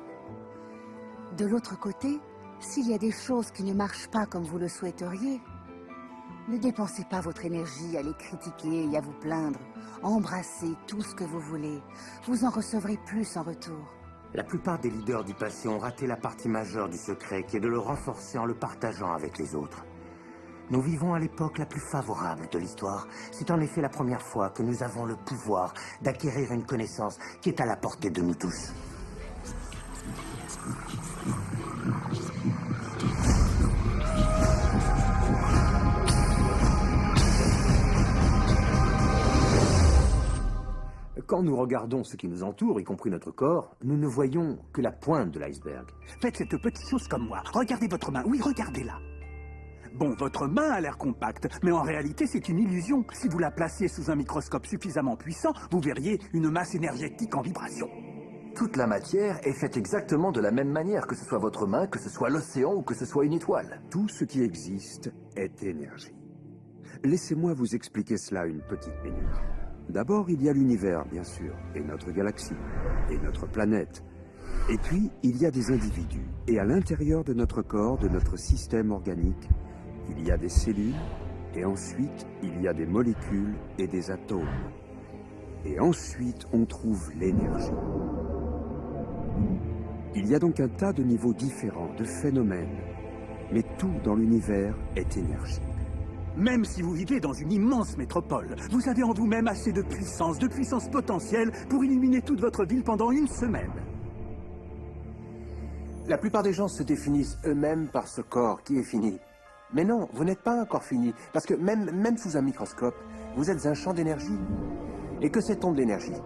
De l'autre côté, s'il y a des choses qui ne marchent pas comme vous le souhaiteriez, ne dépensez pas votre énergie à les critiquer et à vous plaindre. Embrassez tout ce que vous voulez. Vous en recevrez plus en retour. La plupart des leaders du passé ont raté la partie majeure du secret, qui est de le renforcer en le partageant avec les autres. Nous vivons à l'époque la plus favorable de l'histoire. C'est en effet la première fois que nous avons le pouvoir d'acquérir une connaissance qui est à la portée de nous tous. Quand nous regardons ce qui nous entoure, y compris notre corps, nous ne voyons que la pointe de l'iceberg. Faites cette petite chose comme moi. Regardez votre main. Oui, regardez-la. Bon, votre main a l'air compacte, mais en réalité, c'est une illusion. Si vous la placiez sous un microscope suffisamment puissant, vous verriez une masse énergétique en vibration. Toute la matière est faite exactement de la même manière, que ce soit votre main, que ce soit l'océan ou que ce soit une étoile. Tout ce qui existe est énergie. Laissez-moi vous expliquer cela une petite minute. D'abord, il y a l'univers, bien sûr, et notre galaxie, et notre planète. Et puis, il y a des individus. Et à l'intérieur de notre corps, de notre système organique, il y a des cellules, et ensuite, il y a des molécules et des atomes. Et ensuite, on trouve l'énergie. Il y a donc un tas de niveaux différents, de phénomènes. Mais tout dans l'univers est énergie. Même si vous vivez dans une immense métropole, vous avez en vous-même assez de puissance potentielle pour illuminer toute votre ville pendant une semaine. La plupart des gens se définissent eux-mêmes par ce corps qui est fini. Mais non, vous n'êtes pas un corps fini, parce que même sous un microscope, vous êtes un champ d'énergie. Et que sait-on de l'énergie?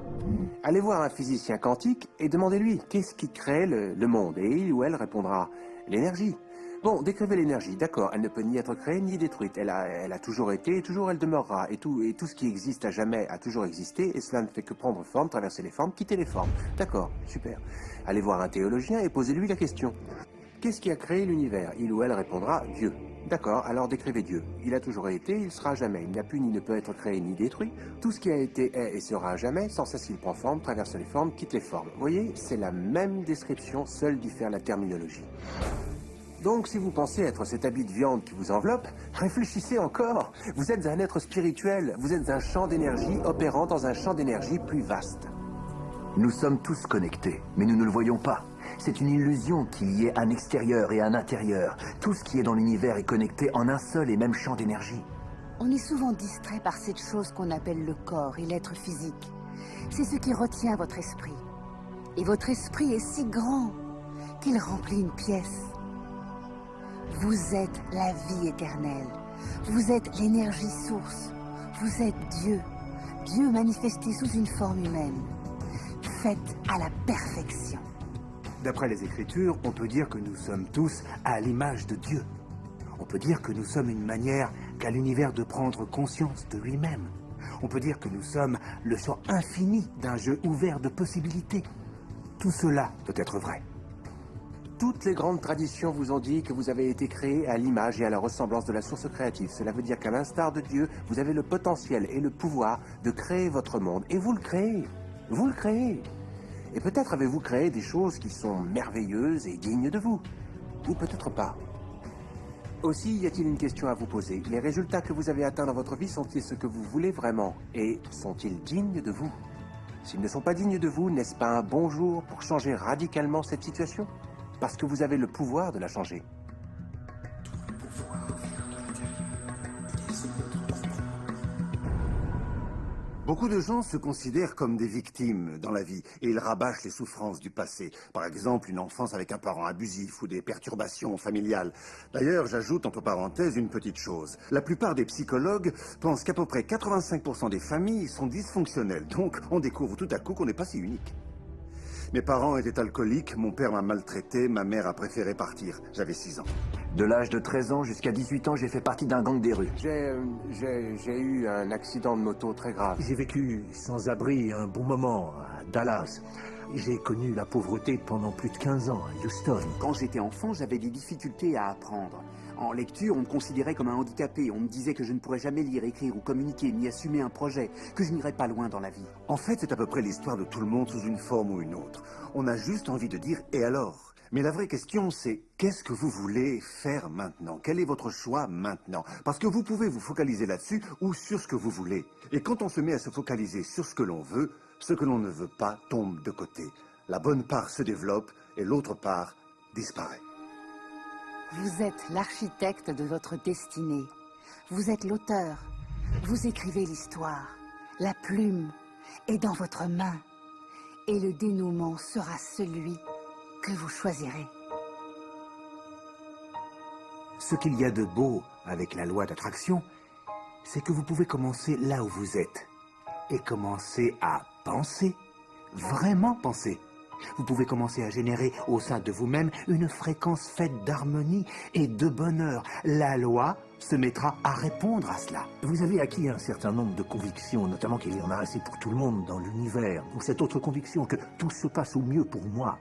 Allez voir un physicien quantique et demandez-lui qu'est-ce qui crée le monde, et il ou elle répondra l'énergie. Bon, décrivez l'énergie, d'accord, elle ne peut ni être créée ni détruite, elle a toujours été et toujours elle demeurera, et tout ce qui existe à jamais a toujours existé, et cela ne fait que prendre forme, traverser les formes, quitter les formes. D'accord, super. Allez voir un théologien et posez-lui la question. Qu'est-ce qui a créé l'univers? Il ou elle répondra Dieu. D'accord, alors décrivez Dieu. Il a toujours été, il sera à jamais. Il n'a pu ni ne peut être créé ni détruit. Tout ce qui a été est et sera à jamais, sans cesse il prend forme, traverse les formes, quitte les formes. Vous voyez, c'est la même description, seule diffère la terminologie. Donc, si vous pensez être cet habit de viande qui vous enveloppe, réfléchissez encore. Vous êtes un être spirituel, vous êtes un champ d'énergie opérant dans un champ d'énergie plus vaste. Nous sommes tous connectés, mais nous ne le voyons pas. C'est une illusion qu'il y ait un extérieur et un intérieur. Tout ce qui est dans l'univers est connecté en un seul et même champ d'énergie. On est souvent distrait par cette chose qu'on appelle le corps et l'être physique. C'est ce qui retient votre esprit. Et votre esprit est si grand qu'il remplit une pièce. Vous êtes la vie éternelle. Vous êtes l'énergie source. Vous êtes Dieu. Dieu manifesté sous une forme humaine. Faite à la perfection. D'après les Écritures, on peut dire que nous sommes tous à l'image de Dieu. On peut dire que nous sommes une manière qu'a l'univers de prendre conscience de lui-même. On peut dire que nous sommes le champ infini d'un jeu ouvert de possibilités. Tout cela doit être vrai. Toutes les grandes traditions vous ont dit que vous avez été créé à l'image et à la ressemblance de la source créative. Cela veut dire qu'à l'instar de Dieu, vous avez le potentiel et le pouvoir de créer votre monde. Et vous le créez. Vous le créez. Et peut-être avez-vous créé des choses qui sont merveilleuses et dignes de vous. Ou peut-être pas. Aussi, y a-t-il une question à vous poser? Les résultats que vous avez atteints dans votre vie sont-ils ce que vous voulez vraiment? Et sont-ils dignes de vous? S'ils ne sont pas dignes de vous, n'est-ce pas un bon jour pour changer radicalement cette situation? Parce que vous avez le pouvoir de la changer. Beaucoup de gens se considèrent comme des victimes dans la vie et ils rabâchent les souffrances du passé. Par exemple, une enfance avec un parent abusif ou des perturbations familiales. D'ailleurs, j'ajoute entre parenthèses une petite chose. La plupart des psychologues pensent qu'à peu près 85% des familles sont dysfonctionnelles. Donc, on découvre tout à coup qu'on n'est pas si unique. Mes parents étaient alcooliques, mon père m'a maltraité, ma mère a préféré partir. J'avais 6 ans. De l'âge de 13 ans jusqu'à 18 ans, j'ai fait partie d'un gang des rues. J'ai eu un accident de moto très grave. J'ai vécu sans abri un bon moment à Dallas. J'ai connu la pauvreté pendant plus de 15 ans à Houston. Quand j'étais enfant, j'avais des difficultés à apprendre. En lecture, on me considérait comme un handicapé. On me disait que je ne pourrais jamais lire, écrire ou communiquer, ni assumer un projet, que je n'irais pas loin dans la vie. En fait, c'est à peu près l'histoire de tout le monde sous une forme ou une autre. On a juste envie de dire « et alors ?» Mais la vraie question, c'est qu'est-ce que vous voulez faire maintenant? Quel est votre choix maintenant? Parce que vous pouvez vous focaliser là-dessus ou sur ce que vous voulez. Et quand on se met à se focaliser sur ce que l'on veut, ce que l'on ne veut pas tombe de côté. La bonne part se développe et l'autre part disparaît. Vous êtes l'architecte de votre destinée. Vous êtes l'auteur. Vous écrivez l'histoire. La plume est dans votre main. Et le dénouement sera celui que vous choisirez. Ce qu'il y a de beau avec la loi d'attraction, c'est que vous pouvez commencer là où vous êtes et commencer à penser, vraiment penser. Vous pouvez commencer à générer au sein de vous-même une fréquence faite d'harmonie et de bonheur. La loi se mettra à répondre à cela. Vous avez acquis un certain nombre de convictions, notamment qu'il y en a assez pour tout le monde dans l'univers, ou cette autre conviction que tout se passe au mieux pour moi,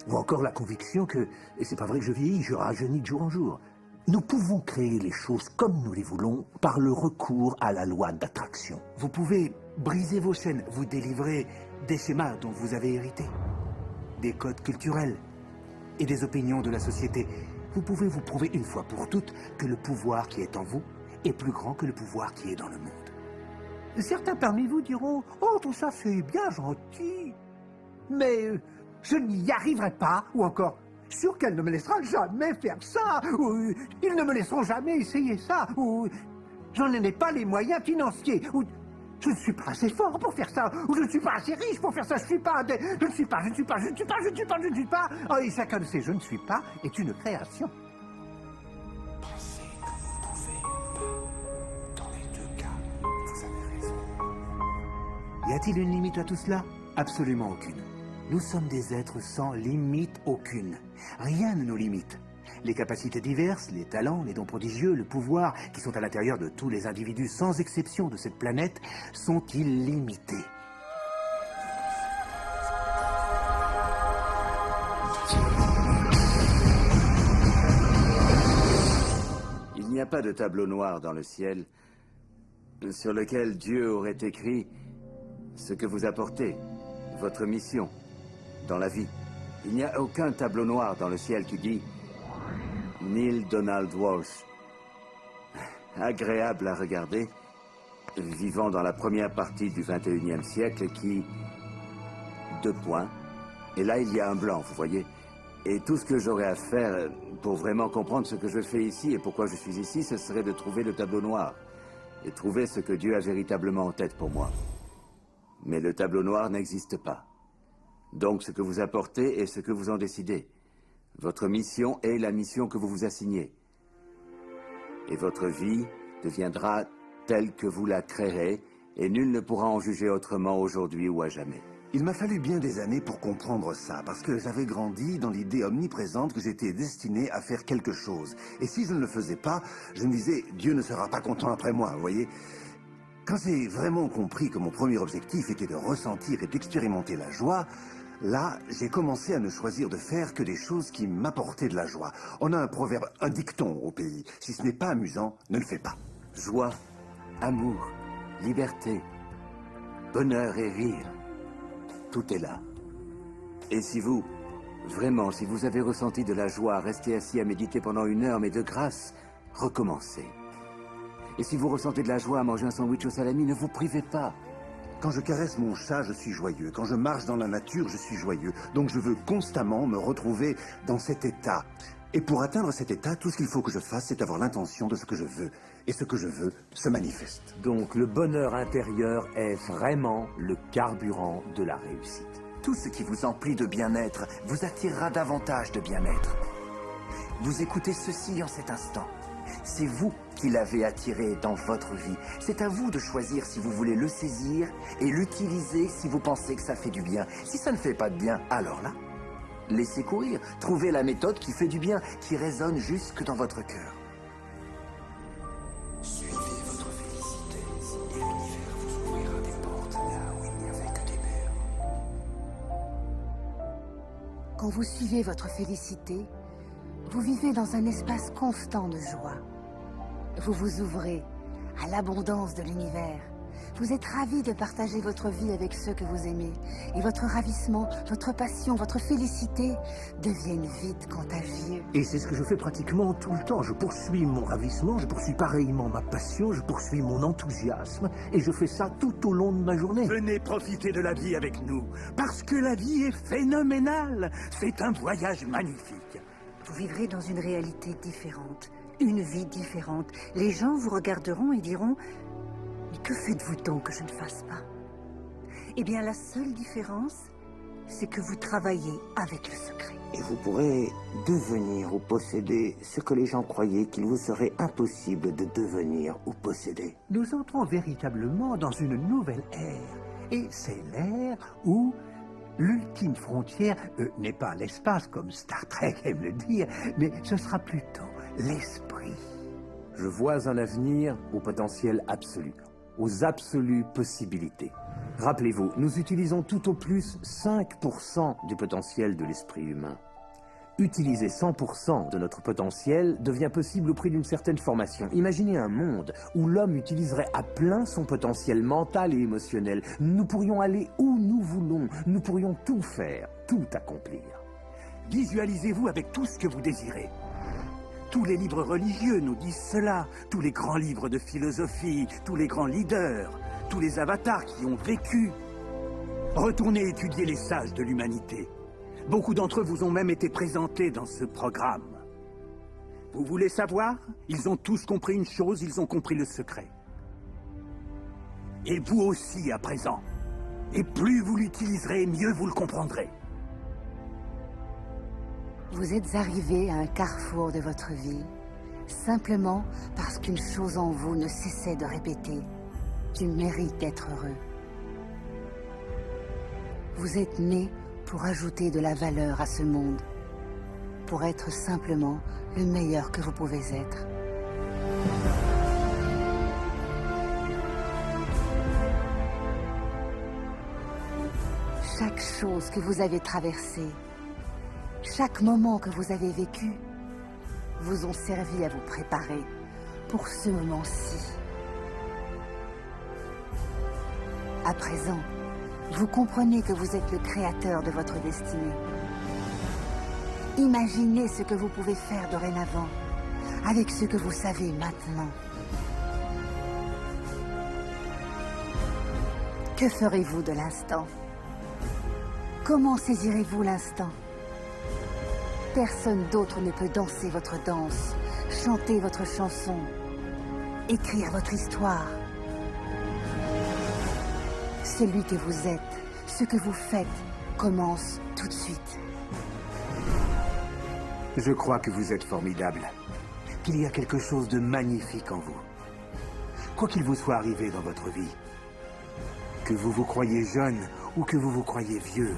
ou encore la conviction que, et c'est pas vrai que je vieillis, je rajeunis de jour en jour. Nous pouvons créer les choses comme nous les voulons par le recours à la loi d'attraction. Vous pouvez briser vos chaînes, vous délivrer des schémas dont vous avez hérité, des codes culturels et des opinions de la société. Vous pouvez vous prouver une fois pour toutes que le pouvoir qui est en vous est plus grand que le pouvoir qui est dans le monde. Certains parmi vous diront « Oh, tout ça c'est bien gentil, mais je n'y arriverai pas » ou encore « Sûr qu'elle ne me laissera jamais faire ça » ou « Ils ne me laisseront jamais essayer ça » ou « J'en ai pas les moyens financiers » ou « Je ne suis pas assez fort pour faire ça » ou « Je ne suis pas assez riche pour faire ça, je ne suis pas... » Je ne suis pas... Oh, et chacun de ces « je ne suis pas » est une création. Pensez que vous pouvez pas. Dans les deux cas, vous avez raison. Y a-t-il une limite à tout cela? Absolument aucune. Nous sommes des êtres sans limite aucune. Rien ne nous limite. Les capacités diverses, les talents, les dons prodigieux, le pouvoir qui sont à l'intérieur de tous les individus sans exception de cette planète sont illimités. Il n'y a pas de tableau noir dans le ciel sur lequel Dieu aurait écrit ce que vous apportez, votre mission dans la vie. Il n'y a aucun tableau noir dans le ciel qui dit Neil Donald Walsh. Agréable à regarder, vivant dans la première partie du 21e siècle qui... 2 points. Et là, il y a un blanc, vous voyez. Et tout ce que j'aurais à faire pour vraiment comprendre ce que je fais ici et pourquoi je suis ici, ce serait de trouver le tableau noir. Et trouver ce que Dieu a véritablement en tête pour moi. Mais le tableau noir n'existe pas. Donc ce que vous apportez est ce que vous en décidez. Votre mission est la mission que vous vous assignez. Et votre vie deviendra telle que vous la créerez, et nul ne pourra en juger autrement aujourd'hui ou à jamais. Il m'a fallu bien des années pour comprendre ça, parce que j'avais grandi dans l'idée omniprésente que j'étais destiné à faire quelque chose. Et si je ne le faisais pas, je me disais, Dieu ne sera pas content après moi, vous voyez. Quand j'ai vraiment compris que mon premier objectif était de ressentir et d'expérimenter la joie, là, j'ai commencé à ne choisir de faire que des choses qui m'apportaient de la joie. On a un proverbe, un dicton au pays. Si ce n'est pas amusant, ne le fais pas. Joie, amour, liberté, bonheur et rire. Tout est là. Et si vous, vraiment, si vous avez ressenti de la joie, restez assis à méditer pendant 1 heure, mais de grâce, recommencez. Et si vous ressentez de la joie à manger un sandwich au salami, ne vous privez pas. Quand je caresse mon chat, je suis joyeux. Quand je marche dans la nature, je suis joyeux. Donc je veux constamment me retrouver dans cet état. Et pour atteindre cet état, tout ce qu'il faut que je fasse, c'est avoir l'intention de ce que je veux. Et ce que je veux se manifeste. Donc le bonheur intérieur est vraiment le carburant de la réussite. Tout ce qui vous emplit de bien-être vous attirera davantage de bien-être. Vous écoutez ceci en cet instant. C'est vous qu'il avait attiré dans votre vie. C'est à vous de choisir si vous voulez le saisir et l'utiliser si vous pensez que ça fait du bien. Si ça ne fait pas de bien, alors là, laissez courir. Trouvez la méthode qui fait du bien, qui résonne jusque dans votre cœur. Suivez votre félicité et l'univers vous ouvrira des portes là où il n'y avait que des murs. Quand vous suivez votre félicité, vous vivez dans un espace constant de joie. Vous vous ouvrez à l'abondance de l'univers. Vous êtes ravi de partager votre vie avec ceux que vous aimez. Et votre ravissement, votre passion, votre félicité deviennent vite contagieux. Et c'est ce que je fais pratiquement tout le temps. Je poursuis mon ravissement, je poursuis pareillement ma passion, je poursuis mon enthousiasme. Et je fais ça tout au long de ma journée. Venez profiter de la vie avec nous, parce que la vie est phénoménale. C'est un voyage magnifique. Vous vivrez dans une réalité différente, une vie différente. Les gens vous regarderont et diront « Mais que faites-vous donc que je ne fasse pas ?» Eh bien, la seule différence, c'est que vous travaillez avec le secret. Et vous pourrez devenir ou posséder ce que les gens croyaient qu'il vous serait impossible de devenir ou posséder. Nous entrons véritablement dans une nouvelle ère. Et c'est l'ère où l'ultime frontière n'est pas l'espace, comme Star Trek aime le dire, mais ce sera plutôt l'esprit. Je vois un avenir au potentiel absolu, aux absolues possibilités. Rappelez-vous, nous utilisons tout au plus 5% du potentiel de l'esprit humain. Utiliser 100% de notre potentiel devient possible au prix d'une certaine formation. Imaginez un monde où l'homme utiliserait à plein son potentiel mental et émotionnel. Nous pourrions aller où nous voulons, nous pourrions tout faire, tout accomplir. Visualisez-vous avec tout ce que vous désirez. Tous les livres religieux nous disent cela, tous les grands livres de philosophie, tous les grands leaders, tous les avatars qui ont vécu. Retournez étudier les sages de l'humanité. Beaucoup d'entre eux vous ont même été présentés dans ce programme. Vous voulez savoir? Ils ont tous compris une chose, ils ont compris le secret. Et vous aussi à présent. Et plus vous l'utiliserez, mieux vous le comprendrez. Vous êtes arrivé à un carrefour de votre vie, simplement parce qu'une chose en vous ne cessait de répéter « Tu mérites d'être heureux ». Vous êtes né pour ajouter de la valeur à ce monde, pour être simplement le meilleur que vous pouvez être. Chaque chose que vous avez traversée, chaque moment que vous avez vécu, vous ont servi à vous préparer pour ce moment-ci. À présent, vous comprenez que vous êtes le créateur de votre destinée. Imaginez ce que vous pouvez faire dorénavant, avec ce que vous savez maintenant. Que ferez-vous de l'instant? Comment saisirez-vous l'instant? Personne d'autre ne peut danser votre danse, chanter votre chanson, écrire votre histoire. Celui que vous êtes, ce que vous faites, commence tout de suite. Je crois que vous êtes formidable, qu'il y a quelque chose de magnifique en vous. Quoi qu'il vous soit arrivé dans votre vie, que vous vous croyez jeune ou que vous vous croyez vieux,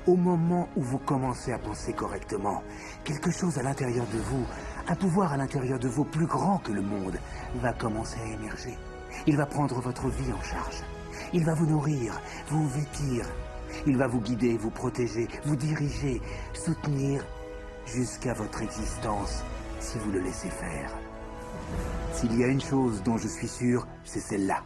au moment où vous commencez à penser correctement, quelque chose à l'intérieur de vous, un pouvoir à l'intérieur de vous plus grand que le monde, va commencer à émerger. Il va prendre votre vie en charge. Il va vous nourrir, vous vêtir. Il va vous guider, vous protéger, vous diriger, soutenir jusqu'à votre existence, si vous le laissez faire. S'il y a une chose dont je suis sûr, c'est celle-là.